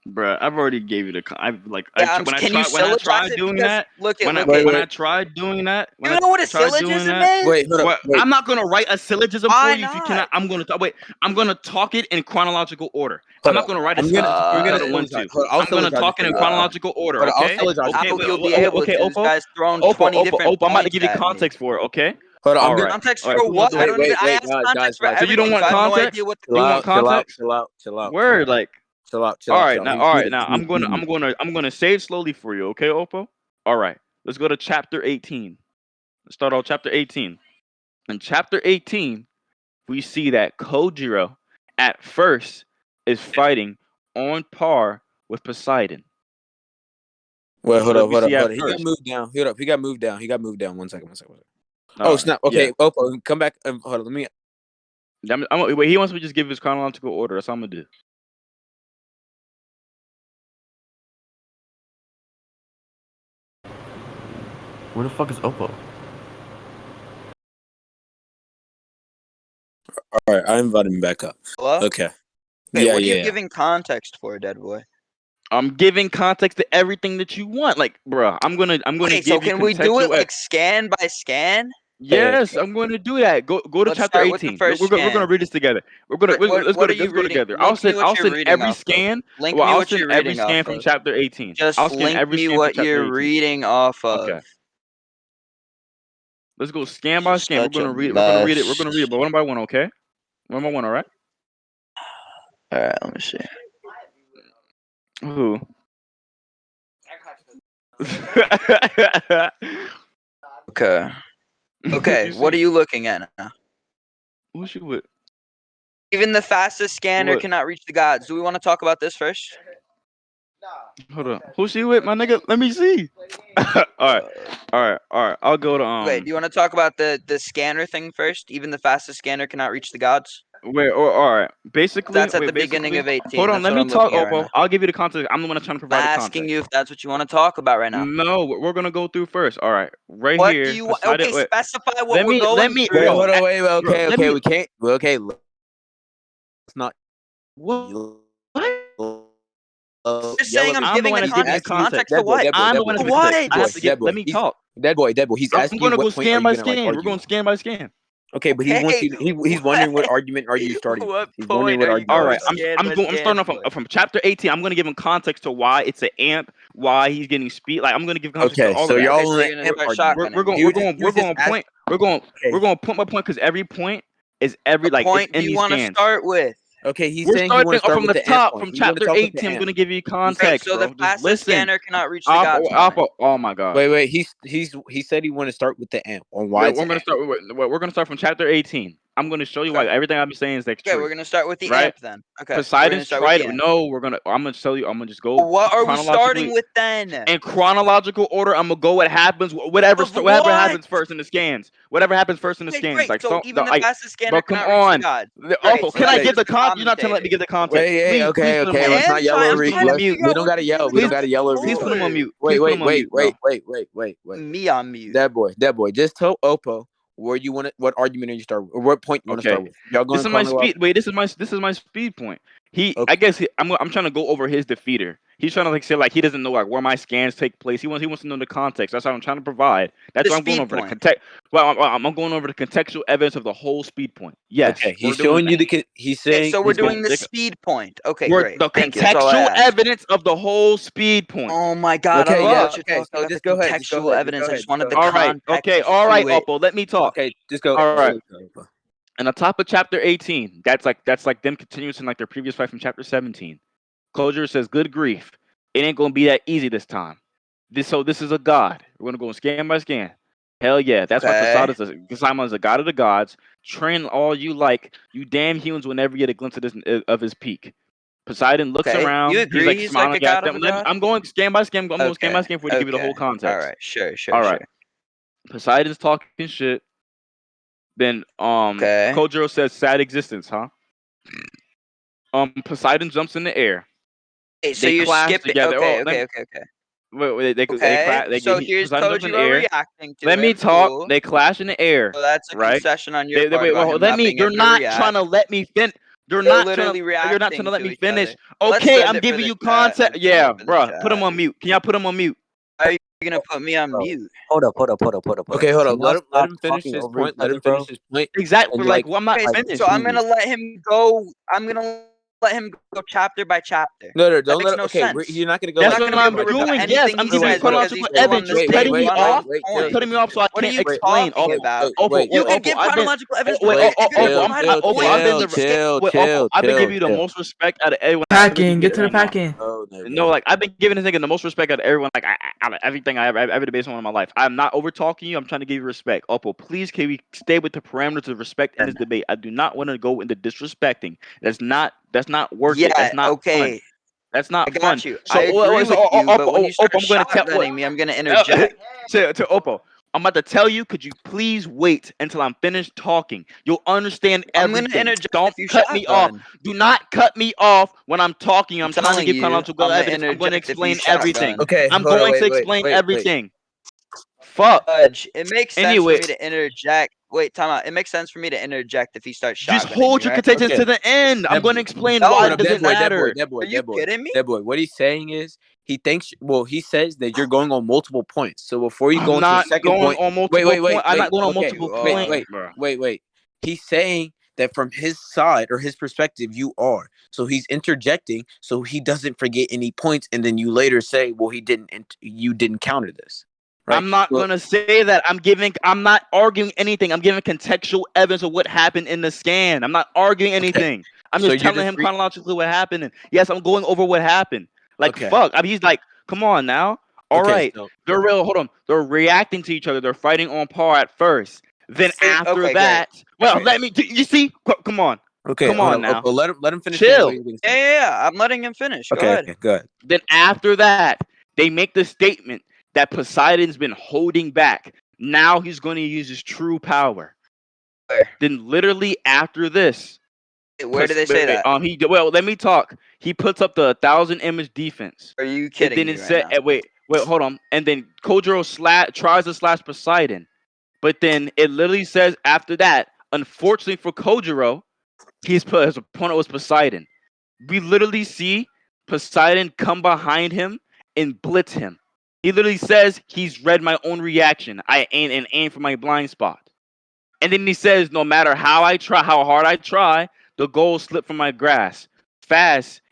Bruh, I've already gave you the. I've like Yeah, when can you syllogize tried it? doing Because that. look at When I tried doing that. When You I know what a tried doing syllogism that. is? Wait, hold up. What? Wait. I'm not gonna write a syllogism for Why you if you not? cannot. I'm gonna talk. Wait, I'm gonna talk it in chronological order. I'm Hold not up. gonna write a I'm gonna. syllogism for I'm you if I gonna don't want syllogize. to. Hold on, I'll I'm gonna syllogize it talk it for in you. chronological order. Hold on, I'll Okay. syllogize it Okay. for How you. you'll be able Okay. to? This Oppo. guy's throwing 20 different I'm about to points give you at me. context for it. Okay. Hold on, I'm All gonna. right. Context All right. for So we gonna what? do I it. don't even. I ask Guys. context for So you don't everything, so want I have no context? idea what Chill You the. want out. context? Chill out. Word. Like. All right, now, all right, now He's I'm gonna say it slowly for you, okay, Oppo? All right, let's go to chapter 18. Let's start off chapter 18. In chapter 18, we see that Kojiro at first is fighting on par with Poseidon. Wait, That's hold what up, we see at He got first. moved down. Hold up. He got moved down. 1 second. All Oh, right, snap. yeah. Okay, Oppo, come back. Hold on. Let me. Wait, he wants me to just give his chronological order. That's what I'm gonna do. Where the fuck is Oppo? All right, I invited him back up. Hello? Okay. Wait, what are you Yeah. giving context for, Deadboy? I'm giving context to everything that you want. Like, bruh, I'm gonna Okay, give so you can we do it contextual. like scan by scan? Yes, I'm going to do that. Go to Let's chapter start with the 18. first We're gonna scan. read this together. Let's What are you let's go reading? together. Link me what I'll you're send reading every off of. scan. Link Well, me I'll what send you're every reading off scan from of. chapter 18. Just I'll scan link every me scan from what chapter you're 18. reading off of. Okay. Let's go scan by You're scan. We're such a gonna read it. We're gonna read it. We're mess. gonna read it, but one by one, okay? One by one, all right? All right, let me see. Who? Okay. Okay, what are you looking at now? Who's you with? Even the fastest scanner What? cannot reach the gods. Do we want to talk about this first? Hold on. Who's she with, my nigga? Let me see. All right. I'll go to Okay, do you want to talk about the scanner thing first? Even the fastest scanner cannot reach the gods. Wait, or all right. That's at Wait, the beginning of 18. hold on, That's let what me I'm talk, looking at right Oppo. now. I'll give you the context. I'm the one that's trying to I'm provide the asking context. you if that's what you want to talk about right now. No, we're gonna go through first. All right, right What here. do you want? Poseidon, Okay, wait, specify what let we're me going Wait, through. hold on, wait, bro, okay, let okay, me. we can't. Well, okay, let's not. What? You're saying I'm I'm the giving one the that's giving you context. Context context. to what? I'm the one that's To giving you context. what? I have to give. Let Deadboy, me he's talk. Deadboy. He's I'm asking you gonna go what point are scan you by gonna like scan. We're argue going on? scan by scan. Okay, but he wants Okay, you. He's wondering what argument are you starting with? what He's wondering point what are you argument All are you going right, starting scan by I'm scan starting off for? from chapter 18. I'm gonna give him context to why it's an amp, why he's getting speed. Like I'm gonna give with. context to Okay, all so of that. Okay, y'all so on you're the gonna amp start argument. shotgunning me. He was just asking. We're Okay, going point by point because every point is every What like it's point do in you these want to scans. start with? okay, he's We're saying he want to starting start from with the the amp top point. from We want to chapter talk with the 18. I'm amp. gonna give you He's Okay, context, so the bro. Just fastest listen. scanner cannot reach the gods. Why? Oh my god. wait. He said he want to start with the amp on why We're it's an gonna amp. start. We're gonna start from chapter 18. I'm gonna show you why Okay. everything I'm saying is like Okay, true, we're gonna start with the right? amp then. Okay, we're gonna Poseidon's start with tried. the amp. No, we're gonna. I'm gonna tell you. I'm gonna just go What are we chronologically starting with then? in chronological order. I'm gonna go what happens. Of Whatever what? happens first in the scans. Whatever happens first in the Okay, scans. great. Like So so. even the fastest scanner Bro, come cannot reach the on. gods. Also, Great. So can I that's give just the the You're not telling let me commentator. give the context. Wait, Please okay, put him okay. on I Let's mute. am not yell trying. I'm over each. Please put him trying on to mute. figure We out don't what gotta you're yell. giving We don't Please, gotta yell over context each please put him other. on for. mute. Wait, Please put wait, him on wait, mute, wait, bro. wait, wait, wait, wait. Me on mute. That boy. Just tell Oppo where you want it. What argument are you start with, or what point you want to Okay. start with? Y'all This going is my speed. chronological? Wait, this is my speed point. I Okay. guess I'm trying to go over his defeater. He's trying to like say like he doesn't know like where my scans take place. He wants to know the context. That's what I'm trying to provide. That's The why I'm going speed over the point. context. Well, I'm going over the contextual evidence of the whole speed point. Yes, Okay. we're He's doing showing that. you he's Okay, saying so we're he's gonna. doing the speed point. Okay, We're great. the Thank you. That's all I contextual asked. ever of the whole speed point. Oh my god, I Okay. don't know Yeah. what Fuck. you're Okay. talking So about. The just go ahead. Just go contextual ahead. Just go evidence. I ahead. just Just wanted go the ahead. All right. context All right, to it. Oppo. Let me talk. Okay. Just go. All right. Go. And on top of chapter 18, that's like them continuing like their previous fight from chapter 17. Kojiro says, "Good grief, it ain't gonna be that easy this time. This is a god. We're gonna go scan by scan. Hell yeah, that's why Okay. Kasama is a god of the gods. Train all you like. You damn humans will never get a glimpse of his peak." Poseidon looks Okay. You around. He's agree like he's like a smiling at god of them. a god? I'm going scan by scan. I'm going scan by Okay. scan for you to give you the Okay. whole All context. right. Sure. All right. Poseidon's talking shit. Then Okay. Kojiro says, "Sad existence, huh?" Poseidon jumps in the air. Okay, so They you're clash skipping. together. Okay. Okay. They Okay. clash. So here's Poseidon jumps in the Kojiro air. reacting to Let me him. talk. Cool. They clash in the air, So that's a right? concession on your They part wait. about Well, him not being You're able to not trying react. to let me finish. They're literally You're not trying to reacting let to me each finish. other. Let's Okay, send I'm it for giving the you chat. concept. Let's send Yeah, it for the bruh. Put him chat. on mute. Can y'all put him on mute? How are you gonna put me on Bro, mute? hold up. Okay. Hold Can up. y'all Let stop him finish talking his over each point. Let other, him finish bro? his point. Exactly. And Like, like, well, I'm not Okay, so finished. I'm gonna please. let him go. I'm gonna let him go chapter by chapter. no, That don't makes let. no Okay, sense. you're not gonna go I'm That's like not what gonna be I'm able to like rebut doing. that. Yes, anything I'm he giving you says Hold up. because he's chronological still Wait, on evidence. the You're wait, wait, cutting same me wait, off. wait, one wait, You're chill. point. cutting me off, so I What are can't you explain. talking Oppo. about? Wait, You can Oppo. give chronological evidence, but Wait, if you're gonna chill, provide a chill, point I've been chill, each the scan, chill, wait, Oppo. chill, I've been chill, giving you the chill. most respect out of everyone. I've been Packing, giving you get the to the everyone. packing. Oh, No, like I've been giving this nigga the most respect out of everyone. Like out of everything I ever debated someone in my life. I'm not over talking you. I'm trying to give you respect. Oppo, please can we stay with the parameters of respect in this debate? I do not want to go into disrespecting. That's not worth it. That's yeah, not fun. okay, That's I not fun. got you. I So, agree with you, but when you start Oppo, I'm going to tell what shotgunning me, I'm gonna interject. to Oppo. I'm about to tell you. Could you please wait until I'm finished talking? You'll understand I'm gonna everything. interject Don't if you cut me off. shotgun. Do not cut me off when I'm talking. I'm I'm trying to telling give you, chronological I'm gonna evidence. I'm going to interject if you explain everything. shotgun. okay, I'm hold on, going to wait, explain wait. everything. Fuck. Judge, it makes sense for Anyway, me to interject Wait, time out. It makes sense for me to interject if he starts Just shotgunning hold me, your right? contentions Okay. to the end. I'm going to Deadboy. explain No, why Hold it up, doesn't matter. Are you kidding me? Deadboy. What he's saying is he thinks. Well, he says that you're going on multiple points. So before you go I'm into the not second going point, on multiple points. I'm not going on Okay, multiple points, bro. wait. He's saying that from his side or his perspective, you are. So he's interjecting so he doesn't forget any points, and then you later say, "Well, he didn't. You didn't counter this." Right? I'm not Well, gonna say that. I'm not arguing anything. I'm giving contextual evidence of what happened in the scan. I'm not arguing anything. I'm So just you're telling just him chronologically what happened. And yes, I'm going over what happened. Like Okay. fuck. I mean, he's like, come on now. All Okay, right. so They're real. Hold on. They're reacting to each other. They're fighting on par at first. Then after Okay, great. that, well, Okay. let me. You see? Come on. okay, Come hold on up. now. Oh, let him finish saying Chill. what he's gonna say. Yeah. I'm letting him finish. Go Okay, ahead. okay, good. Then after that, they make the statement that Poseidon's been holding back. Now he's going to use his true power. Where? Then literally after this, Where do they say that? Let me talk. He puts up the 1,000 image defense. Are you And kidding then me it right said, now? wait, hold on. And then Kojiro tries to slash Poseidon, but then it literally says after that, unfortunately for Kojiro, his opponent was Poseidon. We literally see Poseidon come behind him and blitz him. He literally says he's read my own reaction. I aim for my blind spot. And then he says, no matter how hard I try, the goal slipped from my grasp.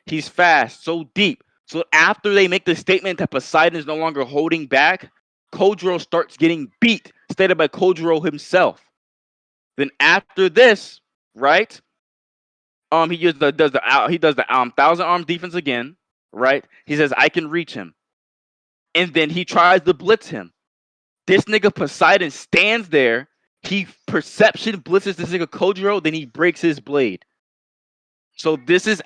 He's fast, so deep. So after they make the statement that Poseidon is no longer holding back, Kojiro starts getting beat, stated by Kojiro himself. Then after this, right? He does the 1,000 arm defense again, right? He says I can reach him, and then he tries to blitz him. This nigga Poseidon stands there. He perception blitzes this nigga Kojiro, then he breaks his blade. So this is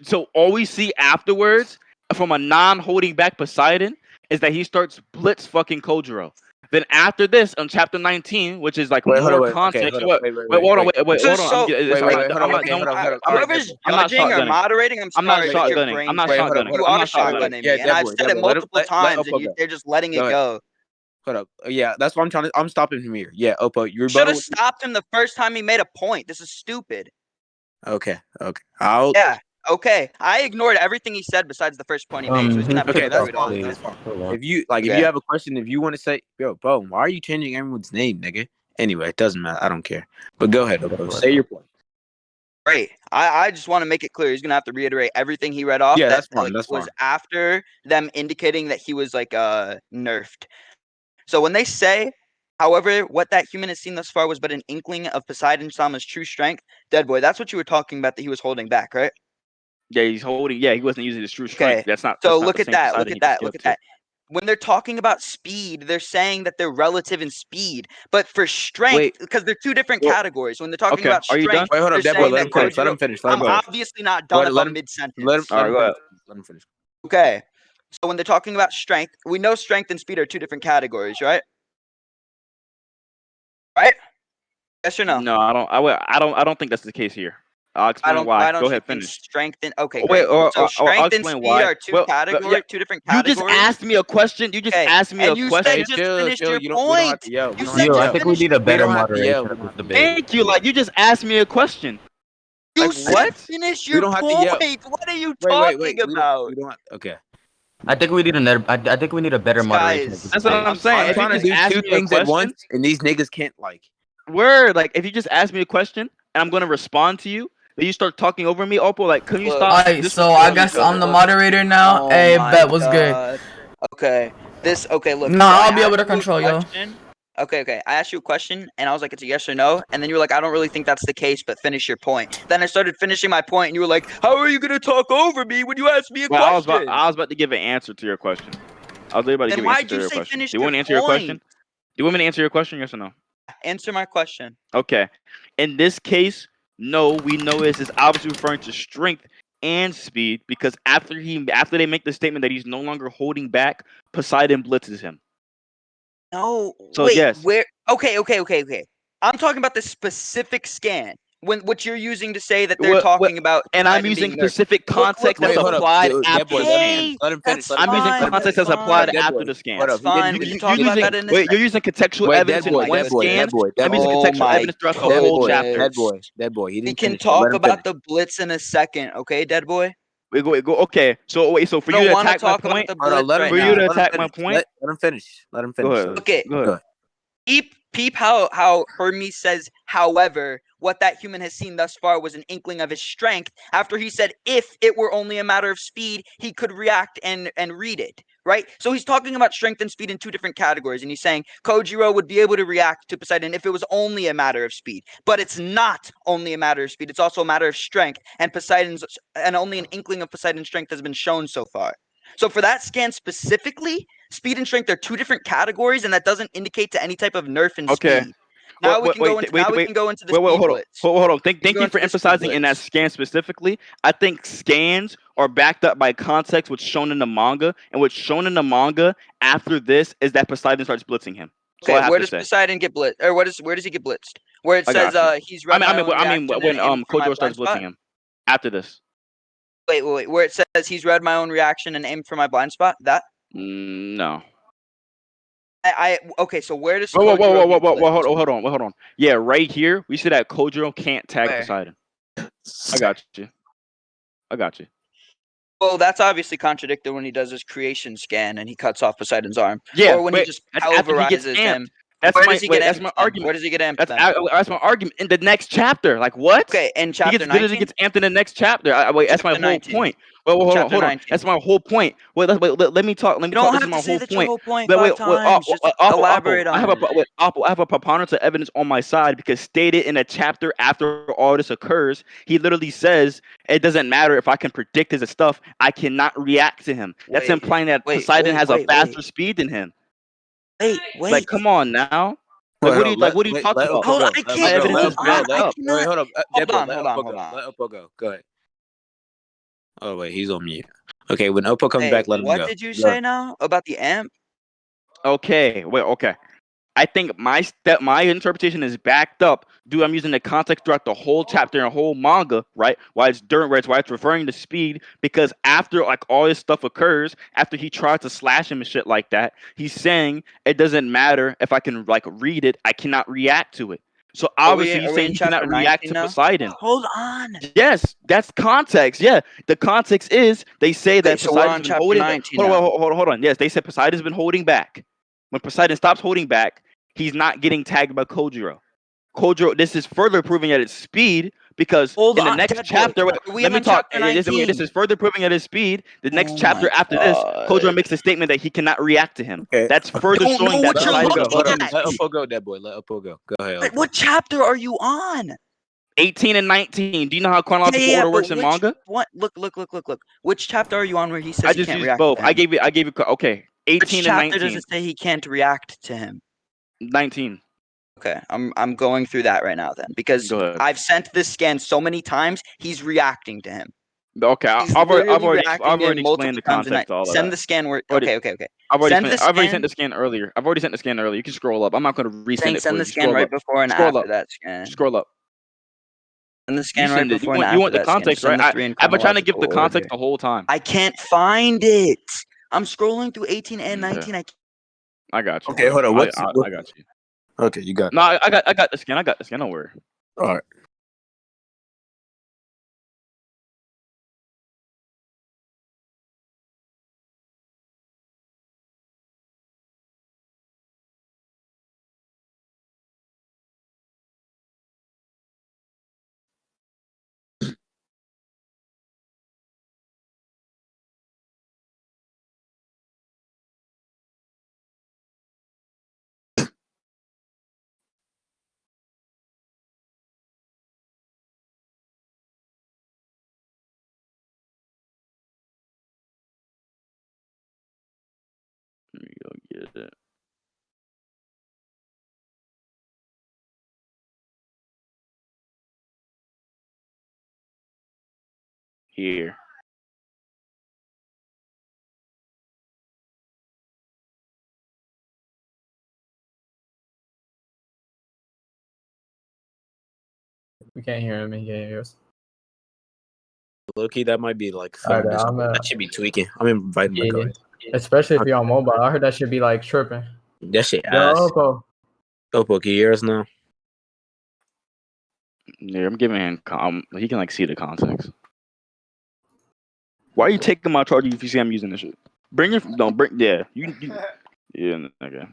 so all we see afterwards from a non-holding back Poseidon is that he starts blitz fucking Kojiro. Then after this, on chapter 19, which is like Wait, hold more on, wait, okay, context. hold on, Wait, hold on, This hold is on. so. hold on, okay, hold on. All right, Whoever's I'm not judging or shotgunning. moderating, I'm I'm not sorry, but your shotgunning. I'm brain's not Wait, dead. hold up, shotgunning. hold You up. I'm are not shotgunning. shotgunning Yeah, me, and I've said it Deadboy, let him, multiple times, Oppo and go. they're just letting Go it ahead. go. Hold up. Yeah, that's what I'm trying to. I'm stopping him here. Yeah, Oppo, you Should have rebuttal. stopped him the first time he made a point. This is stupid. Okay. I'll. Yeah. Okay. I ignored everything he said besides the first point he made, so he's gonna have to Okay, go that's through it all fine. again. That's fine. Hold on. If you if Okay. you have a question, if you want to say, yo, bro, why are you changing everyone's name, nigga? Anyway, it doesn't matter. I don't care. But go ahead, Oppo. Say your point. Great. I just want to make it clear he's gonna have to reiterate everything he read off Yeah, that that's fine. like That's was fine. after them indicating that he was like nerfed. So when they say, however, what that human has seen thus far was but an inkling of Poseidon Sama's true strength, Deadboy, that's what you were talking about that he was holding back, right? Yeah, he's holding. Yeah, he wasn't using his true strength. Okay. That's not So the look at same that. Poseidon Look he at just that. gave Look up at to. that. When they're talking about speed, they're saying that they're relative in speed. But for strength, Wait, because they're two different Well, categories. When they're talking okay. about Are you done? strength, wait, hold they're up, Deadboy. saying Let that him finish. Let Kojiro. him finish. Let him I'm go. obviously not Go done ahead. if Let I'm him. mid-sentence. All right, go ahead. Let him finish. Okay. So when they're talking about strength, we know strength and speed are two different categories, right? Right? Yes or no? No, I don't think that's the case here. I'll explain Why why. Go don't you ahead, think finish. strength and okay, Wait, great. So I'll strength and explain speed why. are two Well, yeah, two different you just categories. asked me a question. You just Okay. asked me And a you said Hey, question. just finish chill. your You don't. We don't have point. to yell. We You don't said have to Yo, I just yell. think we finish need your a We better don't have to point. yell. moderation We of don't this have to yell. debate. Thank you. Like you just asked me a question. You Like said what? finish We your don't have to yell. point. What are you Wait. talking about? We don't. Okay. I think we need I think we need a better This guy moderation of is this That's what debate. I'm saying. I'm If you trying to just do ask two me a things at question, once, and these niggas can't like. like if you just ask me a question and I'm gonna respond to you, then you start talking over me, Oppo. Like, can you Look, stop Alright, so I disrespecting each guess look, I'm other? the look. moderator now. Oh Hey, my bet was good. god. Okay. Okay, look. Nah, So I I'll be able to asked you a control yo. question. Okay. I asked you a question and I was like, it's a yes or no. And then you were like, I don't really think that's the case, but finish your point. Then I started finishing my point and you were like, how are you gonna talk over me when you ask me a Well, question? I was about to give an answer to your question. I was about to Then give an answer why'd to you your say question. finish Do you your want to answer your question? point? Do you want me to answer your question? Yes or no? Answer my question. Okay. In this case, no, we know this is obviously referring to strength and speed because after they make the statement that he's no longer holding back, Poseidon blitzes him. No, So wait, yes. where? Okay. I'm talking about the specific scan. what you're using to say that they're What, talking about and I'm Poseidon using being nerfed. specific context Wait, that's hold up. applied Dead after boy, the let him scan. finish. Let him finish. That's Let him I'm using finish. fine. context That's that's applied fine. Dead after boy. the scan. Hold That's up. He didn't. fine. We You, can you're talk about using that in a wait, you're second. using contextual Wait, evidence dead in boy, one dead boy, scan. dead boy, dead I'm using boy. Oh contextual my evidence throughout the Dead whole boy, chapter. dead goodness. boy, dead boy. He We didn't can finish, but let talk him about finish. the blitz in a second, okay, dead boy? We go. Okay, so wait, so for I you don't to want to attack my talk about point, the Hold on, blitz let him right for you finish. to now. Let him attack my finish. point, Let him finish. Let him go finish. ahead. Okay, Go ahead. peep how Hermes says, however, what that human has seen thus far was an inkling of his strength after he said if it were only a matter of speed, he could react and read it, right? So he's talking about strength and speed in two different categories, and he's saying Kojiro would be able to react to Poseidon if it was only a matter of speed, but it's not only a matter of speed, it's also a matter of strength, and only an inkling of Poseidon's strength has been shown so far. So for that scan specifically, speed and strength are two different categories, and that doesn't indicate to any type of nerf in Okay. speed. Now we Wait, can go wait, into wait, now we wait, can go into the wait, wait, speed hold on, blitz. hold on. We can Thank go you into for the speed emphasizing in that blitz. scan specifically. I think scans are backed up by context, what's shown in the manga, and what's shown in the manga after this is that Poseidon starts blitzing him. That's all Okay, I have where to does say. Poseidon get blitzed? Or where does he get blitzed? Where it I says got you. he's read my own I mean, reaction and when aimed for my Kojiro blind starts blitzing spot. him after this. Wait. Where it says he's read my own reaction and aimed for my blind spot? That No. okay. So where does Whoa, whoa, whoa, Kojiro whoa, whoa, get whoa, whoa, blitzed? hold on. Yeah, right here we see that Kojiro can't tag Where? Poseidon. I got you. I got you. Well, that's obviously contradicted when he does his creation scan and he cuts off Poseidon's arm, Yeah, or when he wait. just That's after he gets pulverizes him. amped. That's Where my does he get That's amped my then? argument. Where does he get amped then? That's my argument in the next chapter. Like what? Okay, in He chapter gets literally 19? gets amped in the next chapter. Wait, that's my Chapter whole 19. point. Well, hold on, Chapter hold on. 19. That's my whole point. Let me talk. Let me You talk. don't This is have to my say whole that's your point. whole point Wait, 5 times. Just elaborate I have on it. I have a preponderance of evidence on my side because stated in a chapter after all this occurs, he literally says it doesn't matter if I can predict his stuff. I cannot react to him. That's Wait, implying that wait, Poseidon wait, has a wait, faster wait, speed than him. wait, Like, wait. come on now. Wait, hold up. What are you talking Let about? Oppo Hold on, go. I Let My Oppo can't. go. evidence Let Hold is Oppo on, go. backed Let I up. wait, cannot. hold up. Dead Hold boy. on, Let hold on, Oppo hold go. on. Let Oppo go. Go ahead. Oh wait, he's on mute. Okay, when Oppo comes Hey, back, let him what go. did you Go. say now about the amp? Okay, wait, okay. I think my interpretation is backed up. Dude, I'm using the context throughout the whole chapter and whole manga, right? Why it's referring to speed because after like all this stuff occurs, after he tries to slash him and shit like that, he's saying it doesn't matter if I can like read it, I cannot react to it. So obviously Are he's we saying in he chapter cannot react 19 to now? Poseidon. Hold on. Yes, that's context. Yeah, the context is they say Okay, that so we're Poseidon's on been chapter holding. 19 Hold on, now. hold on. Yes, they said Poseidon's been holding back. When Poseidon stops holding back, he's not getting tagged by Kojiro. Kojiro, this is further proving at its speed because Hold in the on, next Deadboy. chapter, wait, Are we let me on talk. chapter This 19? is further proving at his speed. The next Oh my chapter after this, Kojiro god. makes a statement that he cannot react to him. Okay. That's I further don't know showing that what Let you're Oppo Poseidon's been go. looking Hold up. holding his at. Let speed. Oppo go, Dead boy. Let Oppo go. Go ahead, Oppo. What chapter are you on? 18 and 19. Do you know how chronological Yeah, order but works in which manga? what? Look. Which chapter are you on where he says I he just can't used react both. to him? I gave you okay. Which 18 and chapter does 19. it say he can't react to him? 19. Okay, I'm going through that right now then because Go ahead. I've sent this scan so many times. He's reacting to him. Okay, He's literally I've reacting to him already explained multiple the times a night. context to all of Send that. the scan where. Already, Okay. Send the I've already sent scan. the scan earlier. I've already sent the scan earlier. You can scroll up. I'm not going to resend Saying it for send you. the scan Scroll right up. before and Scroll after up. that scan. Scroll up. Send the You scan right send it. before and You after want the that scan. context, Send right? the three in I've been trying to give chronological the order. context the whole time. I can't find it. I'm scrolling through 18 and Okay, 19. I got you. Okay, hold on. I got you. Okay, you got. No, I got the scan. I got the scan. Don't worry. All right. Let me go get it. Here. We can't hear him. He can't hear us. Low-key, that might be like All right, phone Discord. That should be tweaking. I'm inviting my yeah, guy. especially if you're on mobile. I heard that should be like tripping. That shit Yo, ass. Oppo. Oppo, can you hear us now? Yeah, I'm giving him. He can like see the context. Why are you taking my charger if you see I'm using this shit? Bring your don't bring. Yeah, you yeah. Okay.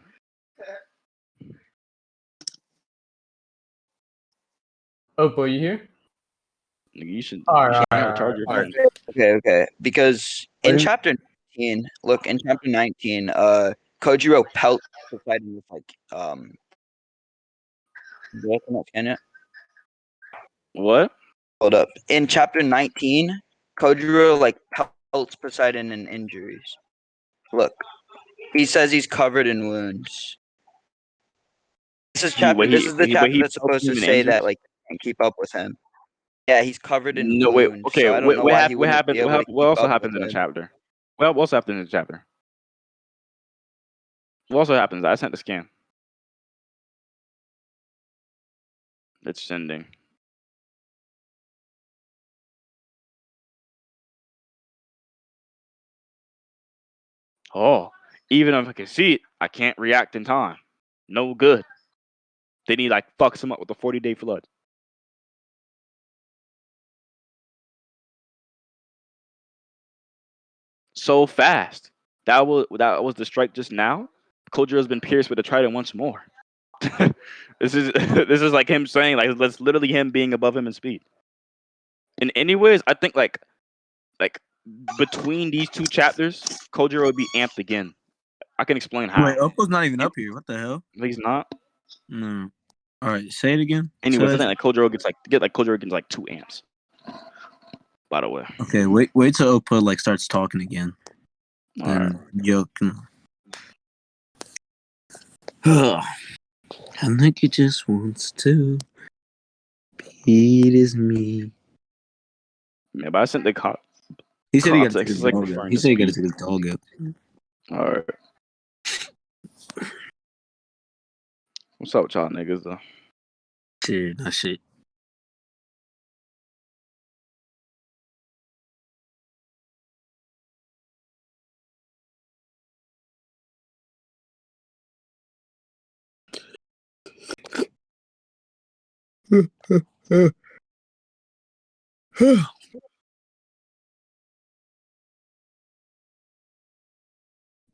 Oppo, you here? You should. All You right, should all have a right, charger. all right. Okay. Because in chapter 19, look, in chapter 19, Kojiro pelts Poseidon with like did I not scan it? What? Hold up. In chapter 19, Kojiro like pelts Poseidon in injuries. Look, he says he's covered in wounds. This is chapter. This is the chapter that's supposed to say that like you can't keep up with him. Yeah, he's covered in No, wait. wounds, Okay. so I don't know why he What wouldn't be happened? able to What keep also up with happens in the him. chapter? Well, what also happened in the chapter? What also happens? I sent the scan. It's sending. Oh, even if I can see it, I can't react in time. No good. Then he like fucks him up with a 40-day flood. So fast. That was the strike just now. Kojiro has been pierced with a trident once more. this is like him saying like that's literally him being above him in speed. And anyways, I think like between these two chapters, Kojiro would be amped again. I can explain how. Wait, Oppo's not even up here. What the hell? He's not. No. All right, say it again. Anyways, I Say think like Kojiro gets like 2 amps. By the way. Okay, wait till Oppo like starts talking again. All Then right. you can. I think he just wants to beat his me. Yeah, but I sent the He said he got to context. take It's his like dog out. referring He to said he got to speed. take his dog out. All right. What's up with y'all niggas though? Dude, that shit.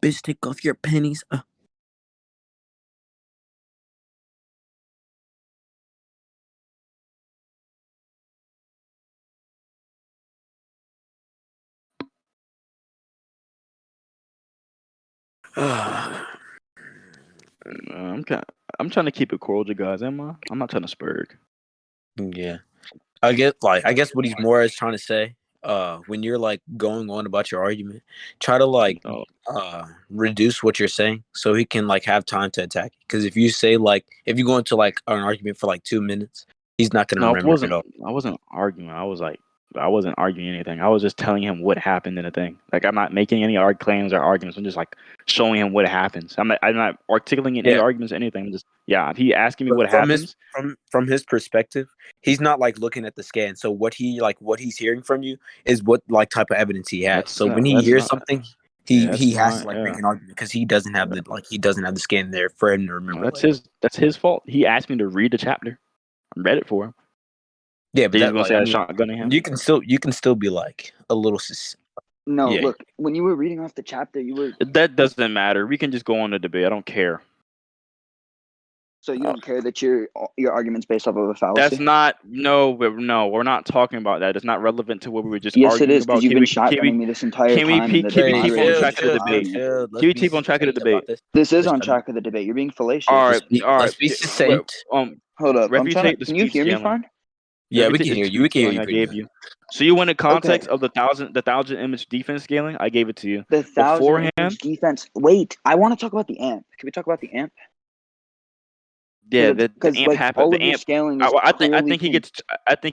Bitch, take off your pennies. I'm trying to keep it cordial, guys. Am I? I'm not trying to spurg. Yeah. I guess what he's more is trying to say, when you're like going on about your argument, try to like Oh, reduce what you're saying so he can like have time to attack. Because if you say like if you go into like an argument for like 2 minutes, he's not gonna no, remember it all. I wasn't arguing. I wasn't arguing anything. I was just telling him what happened in the thing. Like I'm not making any claims or arguments. I'm just like showing him what happens. I'm not articulating any Yeah. arguments or anything. I'm just if he asking me But what happens, from his perspective, he's not like looking at the scan. So what he's hearing from you is what like type of evidence he has. So when he that's hears not. something, Yeah, that's he has to not. like Yeah, make an argument because he doesn't have the scan there for him to remember later. that's his fault. He asked me to read the chapter. I read it for him. Yeah, but Then he's that gonna like say I I mean, shotgunning him. you can still be like a little. No, Yeah. look, when you were reading off the chapter, you were That doesn't matter. We can just go on the debate. I don't care. so you don't care that your argument's based off of a fallacy. That's not we're not talking about that. It's not relevant to what we were just Yes, it arguing is because about. you've been shotgunning me this entire Can we time, and the keep on moderator track just of the allowed debate? me. Can we keep on track of the debate? This is on track of the debate. You're being fallacious. All right, Let's be succinct. Hold up, I'm trying refutate to. the Can you speed hear me scaling. fine? Yeah, we Refutate can the hear you. speed We can hear scaling you I pretty gave good. you. So you want the context Okay. of the thousand image defense scaling? I gave it to you. The 1,000 image defense. Wait, I want to talk about the amp. Can we talk about the amp? Yeah, the amp like happened. all The of your amp. scaling is I clearly. think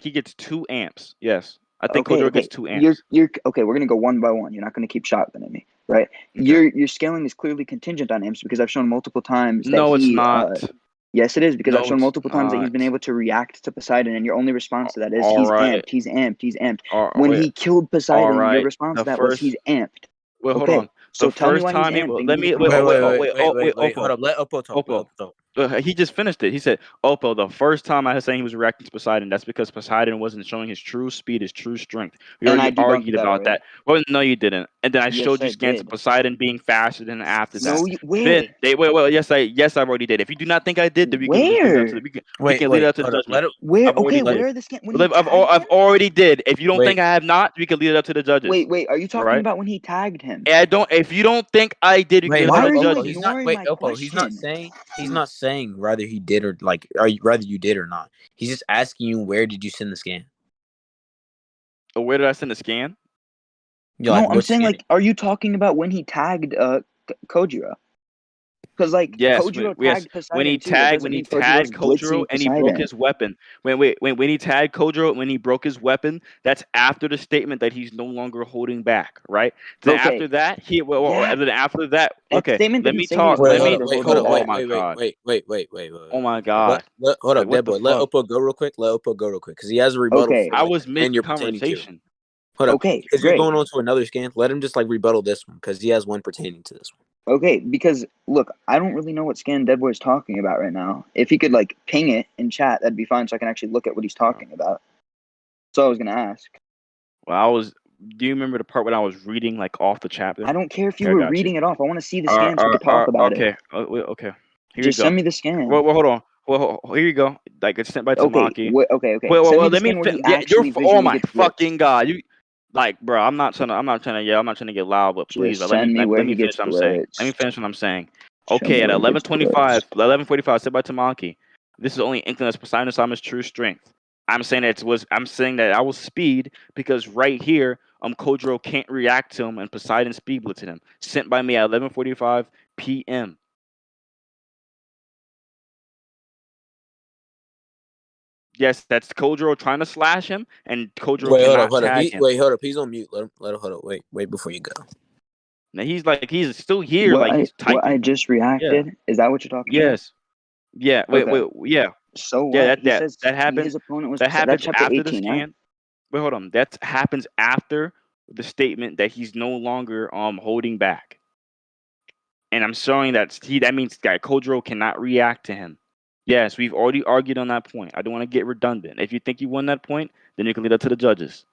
he gets 2 amps. Yes, I think Okay, Kojiro okay. gets 2 amps. You're okay. We're gonna go one by one. You're not gonna keep shotgunning me, right? Okay. Your scaling is clearly contingent on amps because I've shown multiple times that No, it's he. not. Yes, it is, because I've No, shown it's multiple times that he's been not. able to react to Poseidon, and your only response to that is All he's right. amped, he's amped, he's amped. When Wait. he killed All Poseidon, your right. response The to that was he's first. amped. Wait, hold Okay, on. so The tell me first why he's time he. amped, and Let give me me. the Wait. Oh, context. wait. Wait. Hold Oppo. up. Let Oppo talk. Let Oppo. Oppo talk. He just finished it. He said, "Oppo, the first time I was saying he was reacting to Poseidon, that's because Poseidon wasn't showing his true speed, his true strength. We And I already debunked argued that about already. that. Well, no, you didn't. And then I Yes, showed you I scans of did. Poseidon being faster than after that. No, Then where? they wait. Yes, I already did. If you do not think I did, then we can just leave it up to Where? we can leave it up to the Hold up. judgment. Where? I've already Okay, Let did. where are the scan when he I've tagged him? already did. If you don't think wait. I have not, we can leave it up to the judges. Wait. Are you All talking right. about when he tagged him? And I don't. If you don't think I did, we can Wait. leave it Hold Why up up, are to the you Oppo. judges. He's not. ignoring Wait, my Oppo. He's not question? saying. He's not saying whether he did or like. Whether you did or not. He's just asking you where did you send the scan? Oh, where did I send the scan? You're No, like, I'm what saying, scan? like, are you talking about when he tagged Kojiro? Because, like, Yes, Kojiro yes. tagged Poseidon too. That doesn't When he mean Kojiro's tagged Kojiro blitzing and he broke Poseidon. his weapon. When he tagged Kojiro when he broke his weapon, that's after the statement that he's no longer holding back, right? Then Okay, after that, yeah, then after that, that okay, statement let didn't me say he was talk. Wait, Let no hold me. up, longer wait, hold holding up, Oh back. my god. wait. Oh my Let, god. hold Like up, what the Deadboy. Let fuck? Oppo go real quick. Let Oppo go real quick because he has a rebuttal Okay, for I like was the scan mid you're pertaining to. conversation. Hold up, okay, because you're great. going on to another scan. Let him just like rebuttal this one because he has one pertaining to this one. Okay, because look, I don't really know what scan Deadboy's talking about right now. If he could like ping it in chat, that'd be fine, so I can actually look at what he's talking about. So I was gonna ask. Well, I was. Do you remember the part when I was reading like off the chapter? I don't care if you Okay, I were got you. reading it off. I want to see the scan so we could talk about it. Okay. Okay. Here you Just go. send me the scan. Hold on. Here you go. Like it's sent by Okay, Tamaki. okay. Send me the Let me. scan where he Yeah, you're. actually Oh visually my gets fucking blitzed. god! You, like, bro. I'm not trying to yell. I'm not trying to get loud. But please, Just but send me where let he me finish gets what I'm saying. Let me blitzed. finish what I'm saying. Show me Okay, at where he gets 11:25, blitzed. 11:45, said by Tamaki. This is only inkling of Poseidon Sama's true strength. I'm saying I'm saying that I was speed because right here, Kojiro can't react to him and Poseidon speed blitzing him. Sent by me at 11:45 p.m. Yes, that's Kojiro trying to slash him, and Kojiro Wait, cannot hold up. tag him. Wait, hold up. He's on mute. Let him hold up. Wait before you go. Now he's still here, like he's What I typing. just Yeah. reacted, is that what you're talking about? Yes. Yeah. Okay. Yeah. So Yeah. what? He says That happens. his opponent was That that's happens chapter after the 18, right? scan. Wait, hold on. That happens after the statement that he's no longer holding back, and I'm showing that means that Kojiro cannot react to him. Yes, we've already argued on that point. I don't want to get redundant. If you think you won that point, then you can leave that to the judges.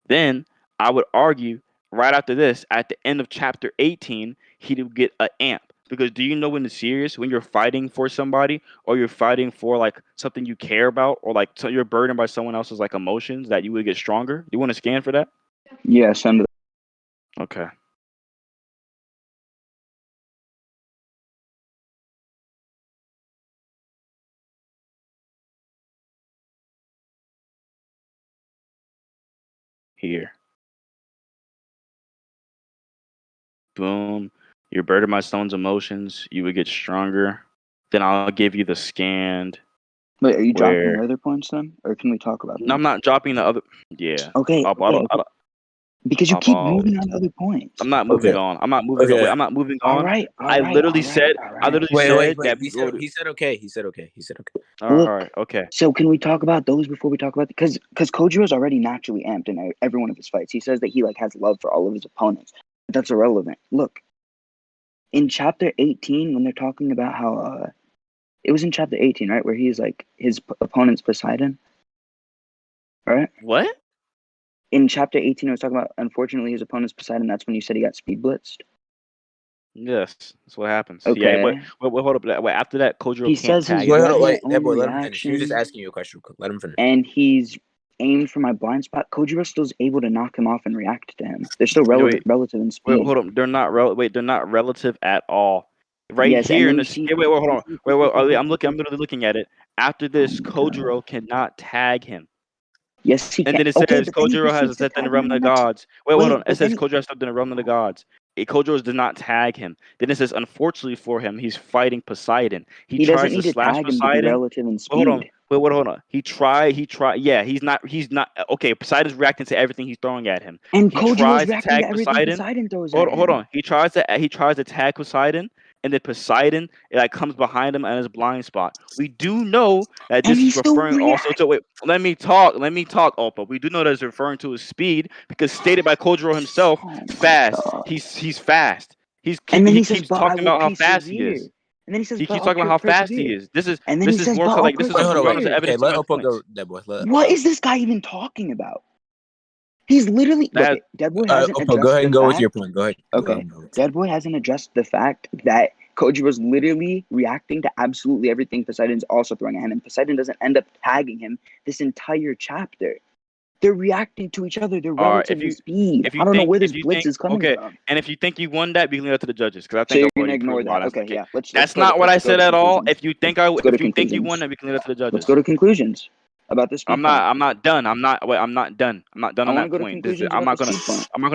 Then I would argue right after this, at the end of chapter 18, he would get an amp. Because do you know when it's serious, when you're fighting for somebody or you're fighting for like something you care about or like so you're burdened by someone else's like emotions that you would get stronger? Do you want to scan for that? Yeah, send it. Okay. Here. Boom. You're burdened by someone's emotions, you would get stronger. Then I'll give you the scanned Wait, are you dropping your where other points then? Or can we talk about no, I'm them? not dropping the other. Yeah. Okay. Because you I'll keep always. moving on to other points. I'm not moving Okay. on. I'm not moving on. Wait, Okay. I'm not moving All on. right, all I right, literally all right, said. all I right. literally said Wait. that we go to. He said okay. He said okay. All Look, right. Okay. so can we talk about those before we talk about because Kojiro is already naturally amped in every one of his fights. He says that he like has love for all of his opponents. But that's irrelevant. Look, in chapter 18 when they're talking about how it was in chapter 18, right, where he's like his opponent's Poseidon, right? What? In chapter 18 I was talking about unfortunately his opponent's Poseidon. That's when you said he got speed blitzed. Yes, that's what happens. Yeah. Okay. Hold up. Wait. After that, Kojiro He can't says his tag him. Hold on. resident Wait, that only boy. Let him finish. He was just reaction, asking you a question. Let him finish. and he's aimed for my blind spot. Kojiro still's able to knock him off and react to him. They're still Wait. relative in Wait. speed. Hold on. They're not relative at all. Right Yes, and here then in you this. see. Wait. Hold on. Wait. I'm looking. I'm literally looking at it. After Oh this, my god. Kojiro cannot tag him. Yes, he And can. then it Okay, says but then he Kojiro has proceeds to accepted the tag him realm in of the the next. gods. Wait, hold Wait, on. It but then says Kojiro has accepted the realm of the gods. Kojiro does not tag him. Then it says, unfortunately for him, he's fighting Poseidon. He he doesn't tries to need to slash tag him to be Poseidon. relative in Wait, hold on. speed. Hold on. He tried. Yeah, he's not. Okay, Poseidon's reacting to everything he's throwing at him. And He Kojiro's tries to reacting tag to everything Poseidon. Poseidon throws at Hold him. on. He tries to tag Poseidon. and then Poseidon it like comes behind him at his blind spot. We do know that And this he is still referring also to wait. Let me talk. Let me talk, Oppo. We do know that it's referring to his speed because stated by Kojiro himself, Oh my fast. god. He's fast. And then He he says, keeps "But I talking will about how fast he persevere." is. And then he says, He "But keeps I'll talking about how fast he persevere." is. This is And then he says, more "But so I'll like this is Wait, hold on, going wait. as persevere." Okay, evidence to let my Oppo go, points. Deadboy. What is this guy even talking about? He's literally look. That Deadboy hasn't Oppo, go addressed ahead the and go with your fact. point. Go ahead. Go ahead Okay, and go with Deadboy hasn't addressed the fact that Kojiro's literally reacting to absolutely everything Poseidon's also throwing at him, and Poseidon doesn't end up tagging him this entire chapter. They're reacting to each other. They're all right. relative in speed. I don't know where this If you blitz think is coming okay, from. and if you think you won that, we can leave that to the judges because I So think you're I've gonna already ignore proved why that? that's the Okay, case. yeah. Let's That's go to not what I let's go said to at all. conclusions. If Let's go to you think you won conclusions. that, we can leave it to the Let's judges. go to conclusions about the speed point. I'm not done. I'm not wait, I'm not done. I'm not done I on want to that go to point. conclusions about the speed point. I'm not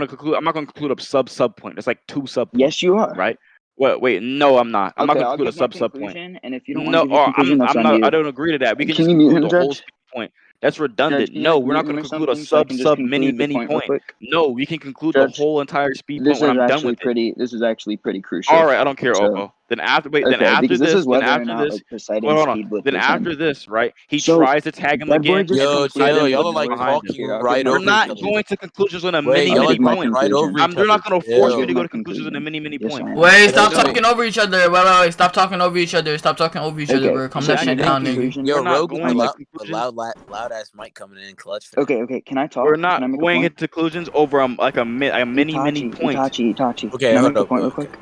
gonna conclude a sub point. It's like two sub points, Yes, you are. right? Wait, no, I'm not. I'm not Okay, gonna I'll conclude a give my sub point. conclusion, and if you don't want to No, give your or conclusion, that's I'm on not I you. don't agree to that. We can Can just you mute conclude him, the whole Judge? speed point. That's Judge, redundant. can No, you we're not mute gonna him or conclude a something so I can just mini conclude the point real point. quick? No, we can conclude the Judge, whole entire speed point this when is I'm done actually with it. pretty. This is actually pretty crucial. All right, I don't care, So, Oppo. Then okay, after because this is this, whether or not like wait, Poseidon hold on. speed Then blitzes him. after this, right? He So tries to tag him that boy again, just and then Yo, chill. Poseidon completely Y'all are blitzes like ignores. behind him. talking Okay, I'll give right my We're over each not other. conclusion. going to conclusions on a Wait, mini y'all I'll like give my point. talking right conclusion. over each They're other. not going to I'll force me give to Chill. go my to conclusions on a conclusion. mini Yes, I point. am. Wait, Okay, stop wait. talking over each other. Wait, stop talking over each other. Stop talking over each other, Okay, bro. Calm so that can I shit give my down, nigga. conclusion? Yo, We're not Rogue with the going into Like, conclusions. loud ass mic coming in clutch for that. okay. Can I We're talk? Can I not make a going point? into conclusions over a mini point. Itachi. Okay, Can I hold make a up. point real Okay. quick?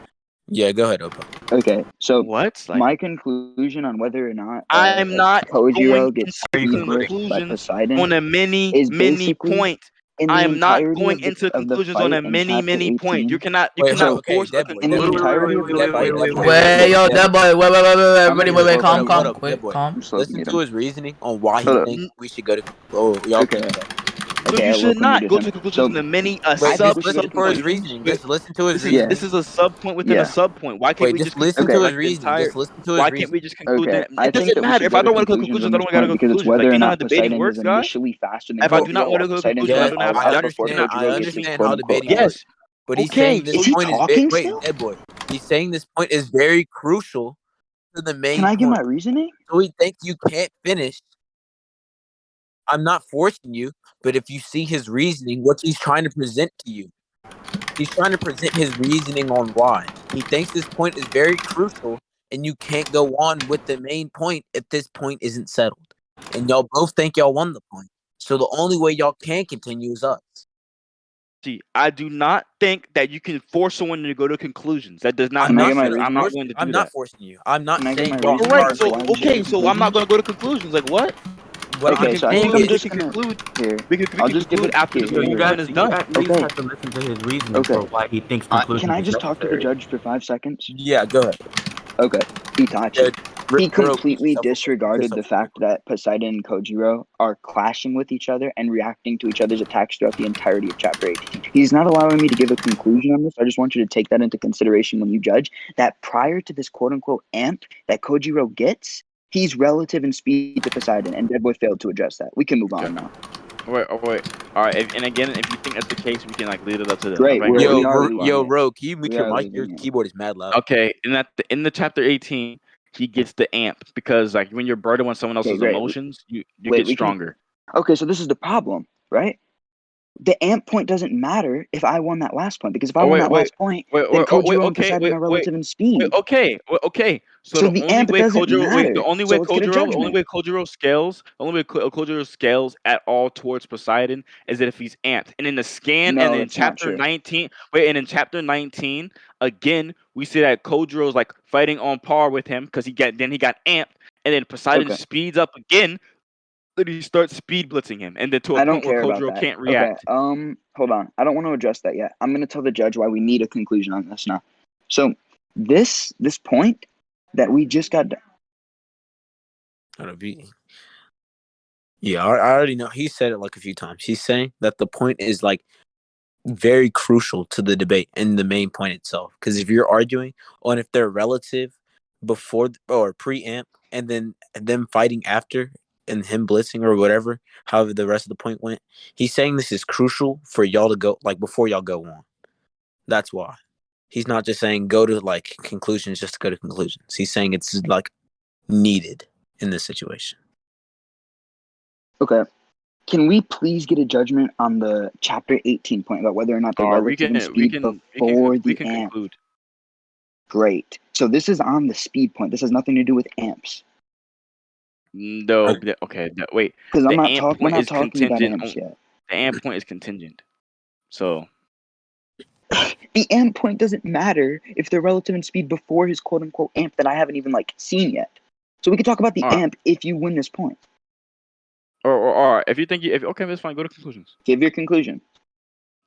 Yeah, go ahead, Oppo. Okay, so What? Like my conclusion on whether or not I'm not going Kojiro gets into Are you speed concluding? blitzed by conclusions Poseidon on a is mini basically point. in I the am not entirety going into of the conclusions on fight a in chapter mini point. 18. You Wait, hold cannot up. So Okay, force a Deadboy, in the conclusion. entirety of the Deadboy, fight in Deadboy, chapter Wait, yo, 18, that boy. Wait, I'm everybody, gonna wait, slow calm, hold calm, up, commute him. wait, Deadboy. calm. I'm slow Listen commute to him. his reasoning on why he Hold up. thinks we should go to. Oh, y'all Okay, can. So okay, you I will should commute not go him. to conclusions So in a Wait, I think just we should go to listen for his conclusions. reasoning. Just listen to his Yeah, This reasoning. is a sub point within a yeah. sub point. Why can't Wait, we just just listen conclude to Okay, his like the reasoning. entire? Just listen to his Why can't we reasoning. just conclude okay. that? I It think doesn't that we matter should if go I to don't want to go to conclusions on conclusions. I this don't gotta point go to because it's conclusions. whether Like or you know how not debating Poseidon is works, guy. initially faster than If I Bro, do not Kojiro, want while to go to Poseidon conclusions, gets I yeah, don't all have of to. I that before understand. I Kojiro gets his understand quote how unquote debating amp. works. Yes. But he's saying Okay. this So Is he point is talking wait, still? Deadboy. He's saying this point is very crucial to the Can main I get my point. reasoning? So he thinks you can't finish. I'm not forcing you, but if you see his reasoning, what he's trying to present to you, he's trying to present his reasoning on why. He thinks this point is very crucial, and you can't go on with the main point if this point isn't settled. And y'all both think y'all won the point. So the only way y'all can continue is us. see, I do not think that you can force someone to go to conclusions. That does not I'm Can I make get not my sense. gonna I'm not reasoning? force. going to I'm do not that. forcing you. I'm not Can I get my saying y'all All reasoning right. are as to So why making we should go okay. to changes. So I'm not conclusions? going to go to conclusions. Like what? What We I'm Okay, can so I think saying I'm only is, just just gonna conclude. here. We I'll can just give conclude it after the here. Yo, speed point is done. you guys Okay, have to listen to his reasoning for okay. why he thinks Can conclusions I is just talk to the necessary. judge for 5 seconds? yeah, go ahead. Okay, Yeah, Itachi. He bro, mute completely yourself real quick. Mute disregarded the yourself real fact quick. that Poseidon and Kojiro are clashing with each other and reacting to each other's attacks throughout the entirety of chapter 18. He's not allowing me to give a conclusion on this. I just want you to take that into consideration when you judge that prior to this quote unquote amp that Kojiro gets, he's relative in speed to Poseidon, and Deadboy failed to address that. We can move Okay. on now. Wait. All right. And again, if you think that's the case, we can like lead it up to the Great, rank order. we are Yo, leaving it. Ro, can you mute We your are mic? Your leaving it. keyboard is mad loud. Okay. And at the in the chapter 18, he gets the amp because like when you're burdened with someone Okay, else's great. emotions, you Wait, get we can. stronger. Okay, so this is the problem, right? The amp point doesn't matter if I won that last point, because if I Oh won wait, that last point, then Kojiro and Poseidon are wait. relative in speed. Okay. So So the the only amp way doesn't Kojiro, matter. So let's get a The only judgment. way Kojiro scales, Kojiro scales at all towards Poseidon is that if he's amped. And in the scan, and No, in that's not chapter true. 19, and in chapter 19, again, we see that Kojiro's like fighting on par with him because he got amped, and then Poseidon Okay, speeds up again. Then he starts speed blitzing him, and then to a I don't point where care about Kojiro that. can't Okay, react. hold on. I don't want to address that yet. I'm gonna tell the judge why we need a conclusion on this now. So this point that we just got done. Yeah, I already know. He said it like a few times. He's saying that the point is like very crucial to the debate and the main point itself. Because if you're arguing on if they're relative before or pre-amp and then them fighting after and him blitzing or whatever, however the rest of the point went, he's saying this is crucial for y'all to go like before y'all go on. That's why. He's not just saying go to like conclusions just to go to conclusions. He's saying it's like needed in this situation. Okay. Can we please get a judgment on the chapter 18 point about whether or not they're We relative in can we speed can we before can we the can amp? conclude. Great. So this is on the speed point. This has nothing to do with amps. No, okay. Wait, Because the we're amp not point is talking about contingent. amps yet. The amp point is contingent. So The amp point doesn't matter if they're relative in speed before his quote unquote amp that I haven't even like seen yet. So we can talk about the all right. amp if you win this point. Or if you think if okay, that's fine. Go to conclusions. Give your conclusion.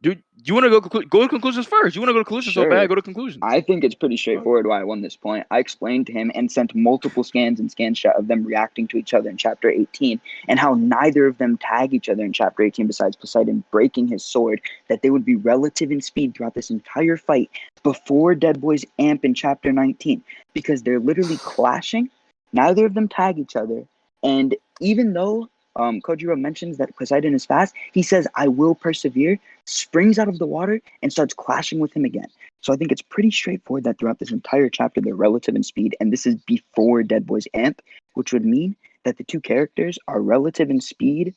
Dude, you want to go to conclusions first? You want to go to conclusions so bad? Sure. Go to conclusions. I think it's pretty straightforward why I won this point. I explained to him and sent multiple scans and screenshot of them reacting to each other in chapter 18 and how neither of them tag each other in chapter 18 besides Poseidon breaking his sword, that they would be relative in speed throughout this entire fight before Deadboy's amp in chapter 19 because they're literally clashing. Neither of them tag each other. And even though Kojiro mentions that Poseidon is fast, he says, I will persevere, springs out of the water, and starts clashing with him again. So I think it's pretty straightforward that throughout this entire chapter, they're relative in speed, and this is before Deadboy's amp, which would mean that the two characters are relative in speed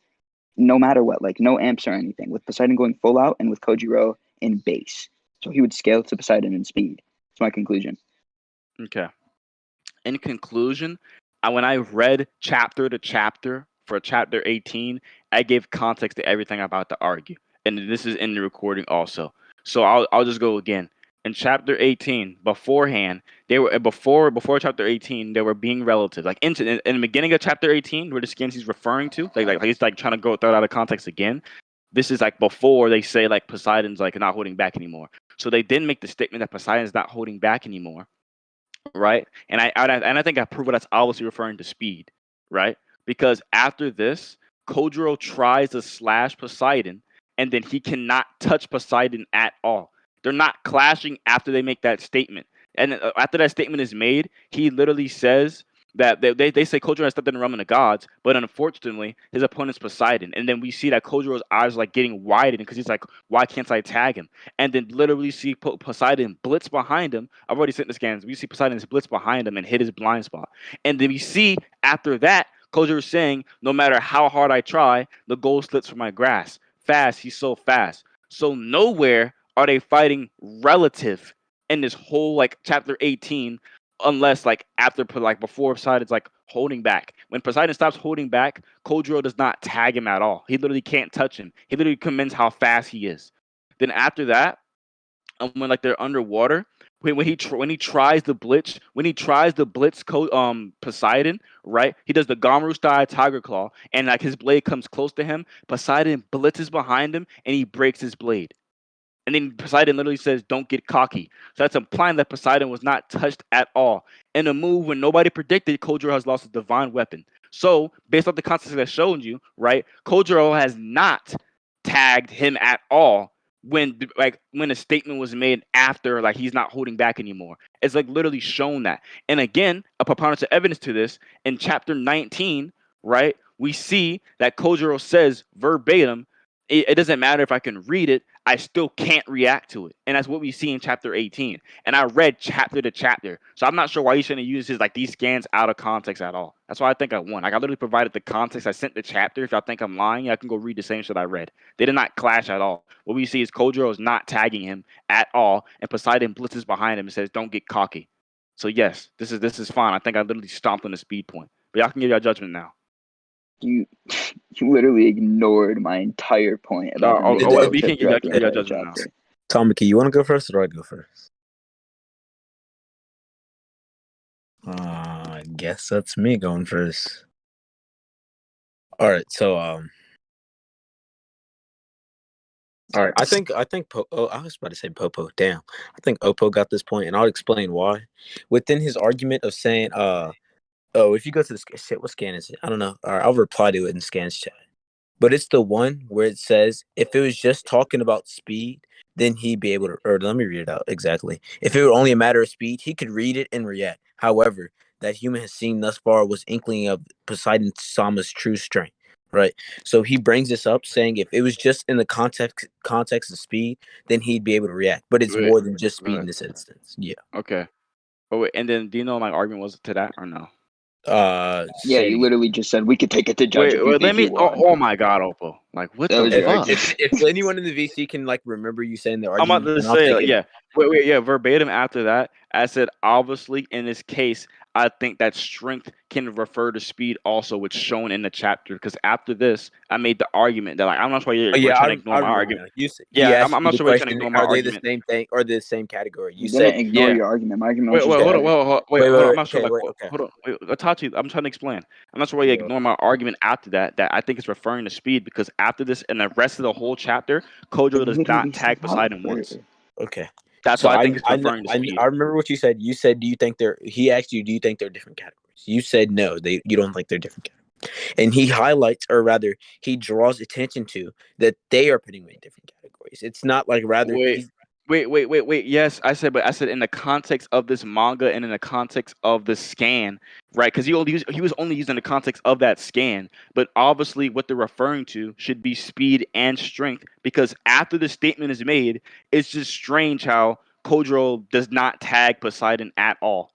no matter what, like no amps or anything, with Poseidon going full out and with Kojiro in base. So he would scale to Poseidon in speed. That's my conclusion. Okay. In conclusion, when I read chapter to chapter for chapter 18, I gave context to everything I'm about to argue. And this is in the recording also. So I'll just go again. In chapter 18, beforehand, they were before chapter 18, they were being relative. Like in the beginning of chapter 18, where the skins he's referring to, like he's like trying to go throw it out of context again. This is like before they say like Poseidon's like not holding back anymore. So they didn't make the statement that Poseidon's not holding back anymore, right? And I think I proved that's obviously referring to speed, right? Because after this, Kojiro tries to slash Poseidon, and then he cannot touch Poseidon at all. They're not clashing after they make that statement. And after that statement is made, he literally says that they say Kojiro has stepped in the realm of the gods, but unfortunately, his opponent's Poseidon. And then we see that Kojiro's eyes are like getting widened because he's like, why can't I tag him? And then literally see Poseidon blitz behind him. I've already sent the scans. We see Poseidon blitz behind him and hit his blind spot. And then we see after that, Kojiro saying, no matter how hard I try, the goal slips from my grasp. Fast, he's so fast. So nowhere are they fighting relative in this whole like chapter 18, unless like after like before Poseidon's like holding back. When Poseidon stops holding back, Kojiro does not tag him at all. He literally can't touch him. He literally commends how fast he is. Then after that, when like they're underwater, when he tries the blitz Poseidon, right? He does the Gamaru style Tiger Claw, and like his blade comes close to him. Poseidon blitzes behind him, and he breaks his blade. And then Poseidon literally says, "Don't get cocky." So that's implying that Poseidon was not touched at all. In a move when nobody predicted, Kojiro has lost a divine weapon. So based off the context that showed you, right? Kojiro has not tagged him at all when a statement was made after like he's not holding back anymore. It's like literally shown that. And again, a preponderance of evidence to this in chapter 19, right? We see that Kojiro says verbatim, it doesn't matter if I can read it, I still can't react to it. And that's what we see in chapter 18. And I read chapter to chapter. So I'm not sure why you shouldn't use his like these scans out of context at all. That's why I think I won. Like I literally provided the context. I sent the chapter. If y'all think I'm lying, I can go read the same shit I read. They did not clash at all. What we see is Kojiro is not tagging him at all, and Poseidon blitzes behind him and says, "Don't get cocky." So yes, this is fine. I think I literally stomped on the speed point. But y'all can give y'all judgment now. You you literally ignored my entire point about them being We relative can give throughout the y'all entire judgment now. chapter. Tomiki, you want to go first, or do I go first? I guess that's me going first. All right, so all right, I think I was about to say Popo. Damn, I think Oppo got this point, and I'll explain why. Within his argument of saying, oh, if you go to the shit, what scan is it? I don't know. All right, I'll reply to it in scans chat. But it's the one where it says if it was just talking about speed, then he'd be able to. Or let me read it out exactly. If it were only a matter of speed, he could read it and react. However, that human has seen thus far was inkling of Poseidon Sama's true strength. right? So he brings this up saying if it was just in the context of speed, then he'd be able to react. But it's Wait, more than just speed wait, in this instance. Yeah. okay. Oh wait, and then do you know my argument was to that or no? Yeah, Say it you again. literally just said we could take it to judge Wait, if you wait, let think he me. Oh, won. oh my God, Oppo! Like, what That the was your fuck? argument. If anyone in the VC can like remember you saying the I'm about argument, to then I'll say, take like, it. yeah. Wait, yeah, verbatim after that, I said, obviously, in this case, I think that strength can refer to speed also, which shown in the chapter. Because after this, I made the argument that, like, I'm not sure why Oh you're yeah, trying to I ignore my remember now. argument. He Yeah, asked I'm you not the sure why you're trying to question: ignore my Are they the argument. same thing or the same category? You You didn't said ignore Yeah. your argument. My argument was Wait, just wait, hold on, better. hold on. I'm not sure, okay, like, wait, okay. hold on. Wait, Tachi, I'm trying to explain. I'm not sure why you Yeah. ignore my argument after that, that I think it's referring to speed, because after this and the rest of the whole chapter, It Kojo does not literally tag stopped Poseidon there. once. Okay. That's So why I think it's referring to I speed. remember what you said. You said, "Do you think they're?" He asked you, "Do you think they're different categories?" You said, "No, you don't think they're different categories." And he highlights, or rather, he draws attention to that they are putting them in different categories. It's not like rather Wait, he's wait. Yes, but I said in the context of this manga and in the context of the scan, right? Because he was only using the context of that scan, but obviously what they're referring to should be speed and strength. Because after the statement is made, it's just strange how Kojiro does not tag Poseidon at all.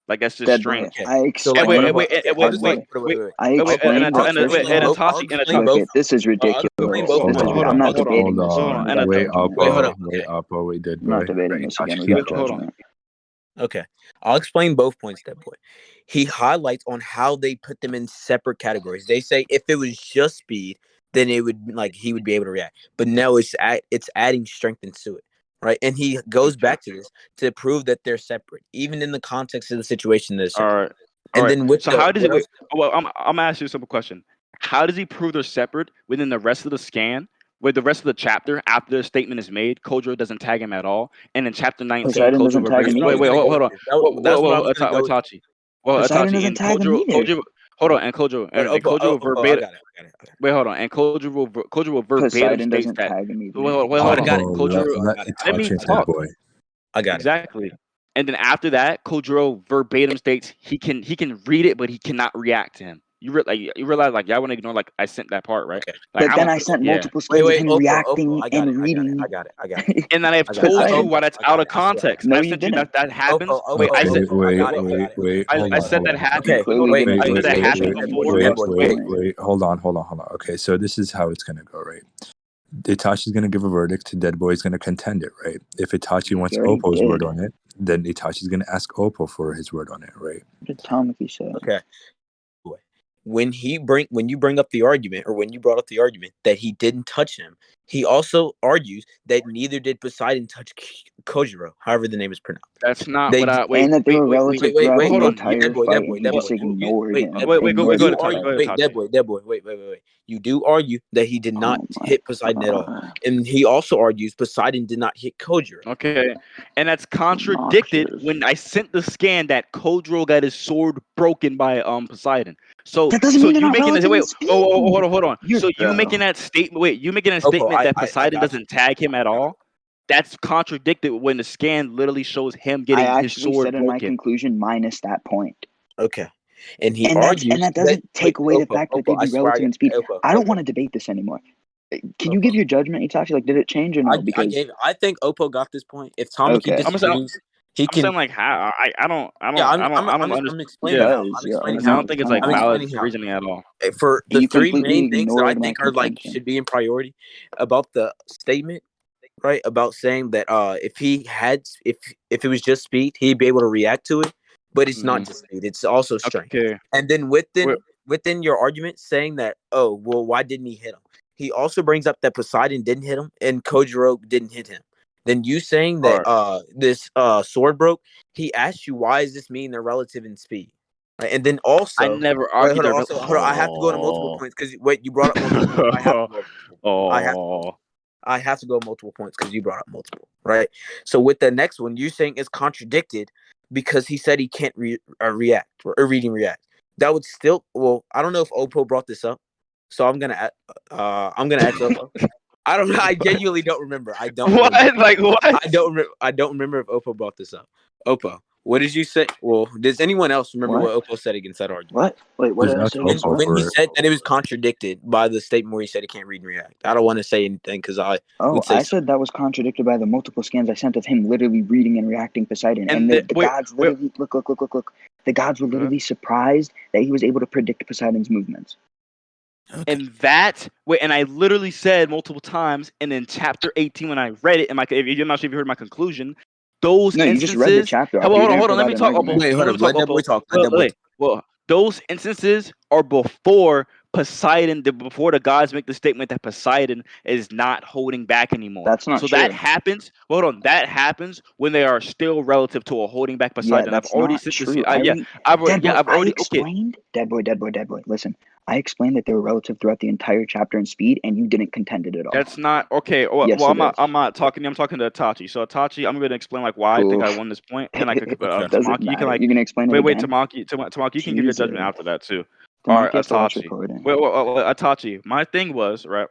Like that's just Deadboy, strange. okay. I So like, And what wait, explained. about? Okay, I'll just like Deadboy, wait. I I'll, explained the first explain one. both. I'll explain Look, both. this is I'll explain ridiculous. both hold This on, is. points. hold I'm on, not hold on, debating this hold on, again. We and got a Okay. th- Wait, judgment. Wait, hold on. Oppo. Wait, Okay. Oppo. Wait, I'm not Deadboy. debating Right, this again. Itachi We can got go. judgment. Okay. I'll explain both points, that boy. He highlights on how they put them in separate categories. They say if it was just speed, then it would like he would be able to react. But now it's adding strength into it. Right. And he goes Okay. back to this to prove that they're separate, even in the context of the situation they're All separate. right, all And right. then with So the how does he what wait? else? Well, I'm gonna ask you a simple question. How does he prove they're separate within the rest of the scan? With the rest of the chapter, after the statement is made, Kojiro doesn't tag him at all. And in chapter 19, Poseidon Kojiro doesn't tag reverts. him That's what I Wait, was either. wait, gonna go hold on. into. That's what I was gonna go into. Itachi. Well, Poseidon Itachi doesn't and tag him either. Hold on, and Kojiro But I verbatim. got it. I got it. Wait, hold on, and Kojiro verbatim Poseidon states doesn't that. tag him either. Oh, Hold I on. got it. Oppo, Kojiro, I let got it. let me Itachi and talk. Deadboy. I got it. Exactly. And then after that, Kojiro verbatim states he can read it, but he cannot react to him. You realize like y'all want to ignore like I sent that part, right? Okay. Like But I then don't I sent yeah. multiple Wait, scans of wait, him Oppo. reacting I got and it. reading. And then I've I got it. told you Poseidon. why that's I out got of it. I got it. context. No, I you sent you didn't. that happens. Wait, I Okay, said I got it. wait. Hold I on, said hold that on. happens. You Okay. clearly Wait, didn't I said take that away happens from before. Deadboy's Wait, point. Hold on. Okay, so this is how it's gonna go, right? Itachi's gonna give a verdict. Deadboy's gonna contend it, right? If Itachi wants He already Oppo's word did. on it, then Itachi's gonna ask Oppo for his word on it, right? Just tell him if he said. Okay. When you bring up the argument, or when you brought up the argument that he didn't touch him, he also argues that neither did Poseidon touch Kojiro, however the name is pronounced. That's not They what I And that they were relative throughout wait, the hold on. entire fight, and he just ignored Wait, him. go You ahead, Ignored Tachi. Go ahead, Poseidon. Tachi. Deadboy. Wait. You do argue that he did not Oh my hit Poseidon at all, god. and he also argues Poseidon did not hit Kojiro. Okay, and that's contradicted Obnoxious. when I sent the scan that Kojiro got his sword broken by Poseidon. So That doesn't mean they're you not making this relative in wait speed. hold on. You're So you making that statement you making that Oppo, statement that I Poseidon got you. doesn't tag him at all? That's contradicted when the scan literally shows him I getting his actually sword said in my broken. conclusion minus that point. Okay, and he And argues that that doesn't take away the fact that Oppo, they'd I be swear, relative in speed. I don't Oppo, want to debate this anymore. Can you Oppo. give your judgment, Itachi? Like, did it change or no? I Because gave. I think Oppo got this point. If Tamaki okay, I'm saying disagrees, he I'm can. saying like how Yeah, I don't understand. I'm he explaining Yeah, how. does. I'm Yeah, explaining I how. don't think it's like I I'm know. valid explaining how. reasoning at all. For the You three completely main things that I ignored my think are like contention. should be in priority about the statement, right? About saying that if it was just speed, he'd be able to react to it, but it's not just speed; it's also strength. Okay. And then Wait, within your argument, saying that, oh well, why didn't he hit him? He also brings up that Poseidon didn't hit him and Kojiro didn't hit him. Then you saying all that right. this sword broke, he asked you why does this mean they're relative in speed? Right? And then I also, never wait, argued hold on, their also hold on, I have to go into multiple points because wait, you brought up multiple points. I have to go. I have oh. I have to go multiple points because you brought up multiple, right? So with the next one, you're saying it's contradicted because he said he can't react or reading react. That would still I don't know if Oppo brought this up, so I'm gonna ask Oppo. I don't know. I genuinely don't remember. I don't What? remember. Like what? I don't remember if Oppo brought this up. Oppo, What did you say? Well, does anyone else remember What? what Oppo said against that argument? What? Wait, what Just did I ask say against Oppo what? When for he it. said that it was contradicted by the statement where he said he can't read and react. I don't want to say anything because I Oh, would say I said that was contradicted by the multiple scans I sent of him literally reading and reacting Poseidon. And the wait, gods literally look. The gods were literally surprised that he was able to predict Poseidon's movements. Okay. And that and I literally said multiple times, and in chapter 18 when I read it, I'm not sure if you heard my conclusion. Those No, you instances. just read the chapter. Hold on. Let me talk. Wait, hold up. Let Deadboy talk. Let Deadboy talk. Well, those instances are before Poseidon, before the gods make the statement that Poseidon is not holding back anymore. That's not so true. that happens. Hold on, that happens when they are still relative to a holding back Poseidon. Yeah, I've that's already not said true. this. Deadboy, I've I already. Okay, explained. Deadboy. Listen, I explained that they were relative throughout the entire chapter in speed, and you didn't contend it at all. that's not okay. Well, Yes, well it is. I'm not talking. I'm talking to Itachi. So Itachi, I'm going to explain like why I think I won this point, and like Doesn't Tamaki, you can matter. like You're gonna explain it wait, again. Tamaki, you can give your judgment Jesus. after that too. All right, Tamaki has to watch Itachi. recording. Well, Itachi. My thing was right.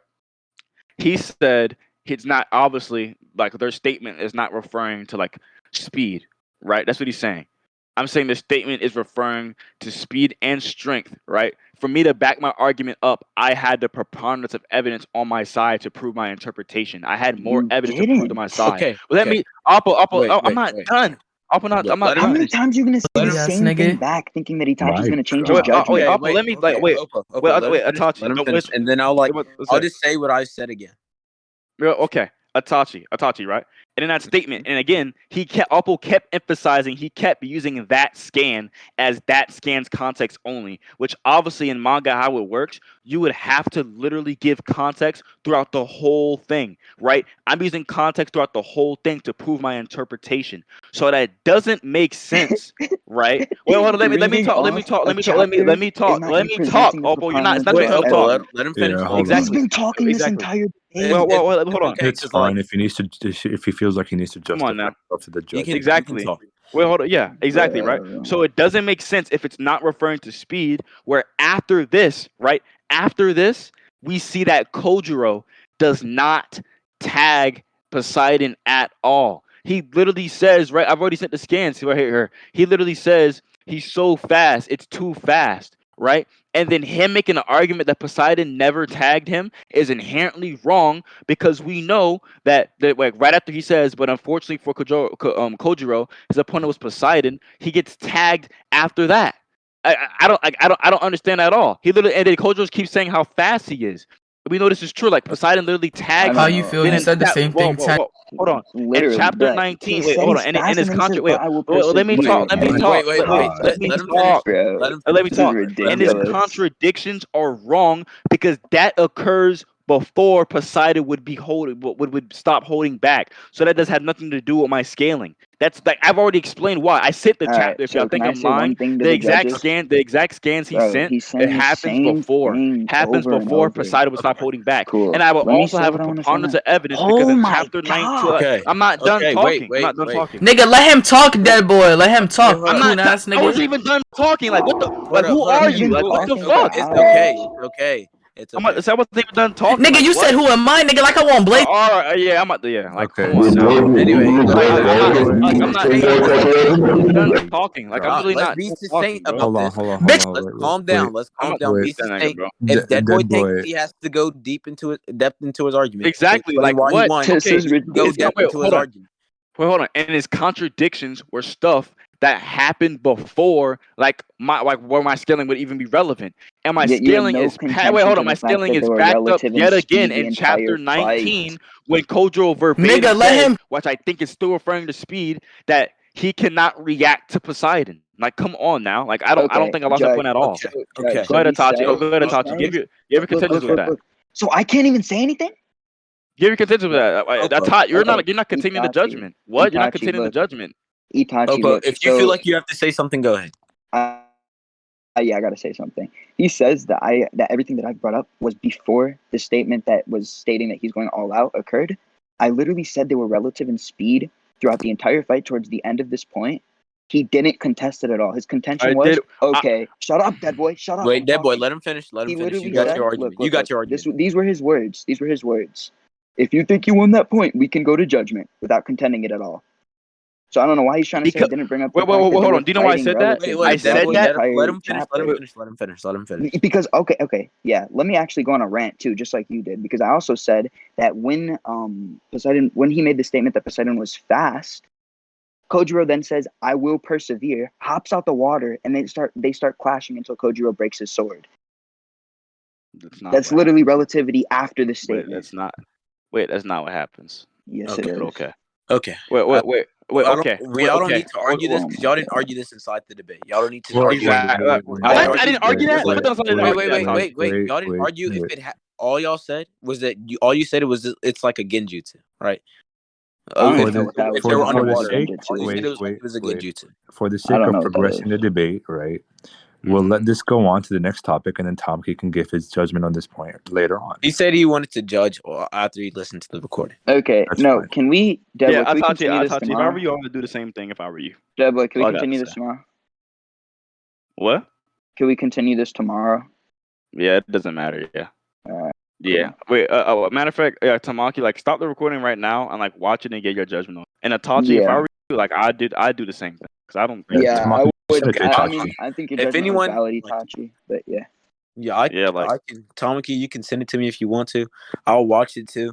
He said it's not obviously like their statement is not referring to like speed, right? That's what he's saying. I'm saying the statement is referring to speed and strength, right? For me to back my argument up, I had the preponderance of evidence on my side to prove my interpretation. I had more You evidence to prove to didn't. my side. Okay. Well, let me, Oppo. Wait, I'm not done. Oppo, I'm not How done. many times are you gonna say the Yes, same thing nigga. back, thinking that Itachi's My gonna change God. his judgment? Wait, Okay, Oppo, let me okay, wait. Oppo, Wait, let him finish, Itachi, let him don't finish, and then I'll just say what I said again. Okay, Itachi, right? And in that statement, and again, Oppo kept emphasizing, he kept using that scan as that scan's context only, which obviously in manga, how it works, you would have to literally give context throughout the whole thing, right? I'm using context throughout the whole thing to prove my interpretation. So that doesn't make sense, right? Well, hold on, let me Reading talk, off a chapter let me talk, Oppo. It's not of letting me Oppo, talk. let him finish. Yeah, Let him hold He's on. finish. been talking this Exactly. entire day. Well, hold on. Okay, It's 'cause, fine like, if he needs to. If he feels like he needs to Come on justify now. himself to the judge. he can Exactly. talk. Well, hold on. Yeah, exactly, right? Bro. So it doesn't make sense if it's not referring to speed, where after this, right? After this, we see that Kojiro does not tag Poseidon at all. He literally says, right? I've already sent the scans right here. He literally says he's so fast, it's too fast, right? And then him making an argument that Poseidon never tagged him is inherently wrong because we know that like right after he says, but unfortunately for Kojiro, his opponent was Poseidon. He gets tagged after that. I don't understand at all. He literally and then Kojiro keeps saying how fast he is. We know this is true. Like Poseidon literally tags How him. you feel? Then You in said the same thing. hold on. In Literally, chapter but 19, he wait, said hold he's on. fast, In his and then he says, contract, "But I will let me persevere." talk. Let me talk. Wait. Let me Let him talk. finish. Bro, Let him Let me this is talk. And his ridiculous. contradictions are wrong because that occurs before Poseidon would be holding would stop holding back. So that does have nothing to do with my scaling. That's like I've already explained why. I sent the All right, chapter. If so y'all can think I I'm say one lying, thing to the judges? the exact scans he Bro, sent, he's it saying the happens same before. thing Happens over and before over. Poseidon would stop holding back. Cool. And I will Let me also say have a what I want to say preponderance now. of evidence because Oh in my chapter 19, god! Okay. I'm not done Okay, talking. wait. I'm not done talking. Nigga, let him talk, dead boy. Let him talk. hold I'm up. not. Coon ass I wasn't nigga. even done talking. Like what the? Like who Hold up. are He's you? been Like what the talking for fuck? It's hours. okay. It's I'm okay. not, so I wasn't even done talking. Nigga, Like you said what? who am I, nigga? Like I won't blame. All right, yeah, I'm at the yeah. Like, Okay, come on now. so Anyway, I'm not done talking. Like, I'm really let's not be done succinct talking, bro. about this. Bitch. Let's wait, calm down. Let's I'm calm not down. wait. Be that nigga, succinct. bro. If Dead Boy thinks Deadboy. he has to go depth into his argument, Exactly. explain Like why he what? won, This Okay. is go ridiculous. depth Wait, into his hold on. argument. Wait, hold on. And his contradictions were stuff that happened before, like where my scaling would even be relevant. And my Yet you have scaling no is contention wait, hold to on. the My fact scaling that they is were backed up relative in yet again speed the in entire chapter fight. 19 when Kojiro verbatim Nigga, let says, him. which I think is still referring to speed, that he cannot react to Poseidon. Like, come on now. Like, I don't Okay, think I lost that Judge. point at all. Okay. Go ahead, he Itachi. says, Go ahead, he Itachi. says, Give your contentions with that. look. So I can't even say anything? Give your contentions with that. Itachi, you're not continuing the Itachi, judgment. What? You're not Itachi, continuing the look. judgment. Itachi, Oppo, look. if you feel like you have to say something, go ahead. Yeah, I gotta say something. He says that everything that I brought up was before the statement that was stating that he's going all out occurred. I literally said they were relative in speed throughout the entire fight towards the end of this point. He didn't contest it at all. His contention was, okay, shut up, dead boy, shut up. Wait, Dead Boy, let him finish. Let him He finish. literally You got said, your argument. look, You got your argument. these were his words. These were his words. If you think you won that point, we can go to judgment without contending it at all. So I don't know why he's trying to say I Because didn't bring up the wait, fact that they hold were on. Do you know why I fighting said that? Wait, relatively I wait, said throughout the Deadboy, that. let entire him finish. Let him chapter. finish. Let him finish. Let him finish. Because okay, yeah. Let me actually go on a rant too, just like you did, because I also said that when Poseidon, when he made the statement that Poseidon was fast, Kojiro then says, "I will persevere," hops out the water, and they start clashing until Kojiro breaks his sword. That's not That's what literally happens. relativity after the Wait, statement. that's not. Wait, that's not what happens. Yes, it Okay. But is. okay. Okay. Wait. Well, Okay. y'all don't Okay. need to argue this Oh because my y'all didn't God. argue this inside the debate. Y'all don't need to Well, argue that. Exactly. Y'all didn't I argue. didn't argue that. Listen, I thought I didn't argue that. Tachi. wait. Y'all didn't argue if it all y'all said was that all you said it was it's like a genjutsu, right? I don't For even know the what that If was. they for were the I don't for know the what a underwater, sake all you genjutsu said is. it was a wait genjutsu. for the I sake don't of know what that progressing is. the debate, right? We'll let this go on to the next topic, and then Tomke can give his judgment on this point later on. He said he wanted to judge after he listened to the recording. Okay, That's no. fine. Can we, Yeah, Deadboy? Can we continue this If I tomorrow? were you, I would do the same thing. If I were you. Deadboy, can we All I got to continue say. this tomorrow? What? Can we continue this tomorrow? Yeah, it doesn't matter. Yeah. Alright, Yeah. cool. Wait. Matter of fact, Tamaki, like, stop the recording right now and like watch it and get your judgment on. And Atachi, if I Yeah, were you, like, I do the same thing because I don't agree Yeah, with yeah. that. I Tamake, would. finish it, I Tachi. mean, I think your If judgment was anyone valid, like, Itachi. But yeah. yeah, Yeah, like I can Tamaki, you can send it to me if you want to. I'll watch it too.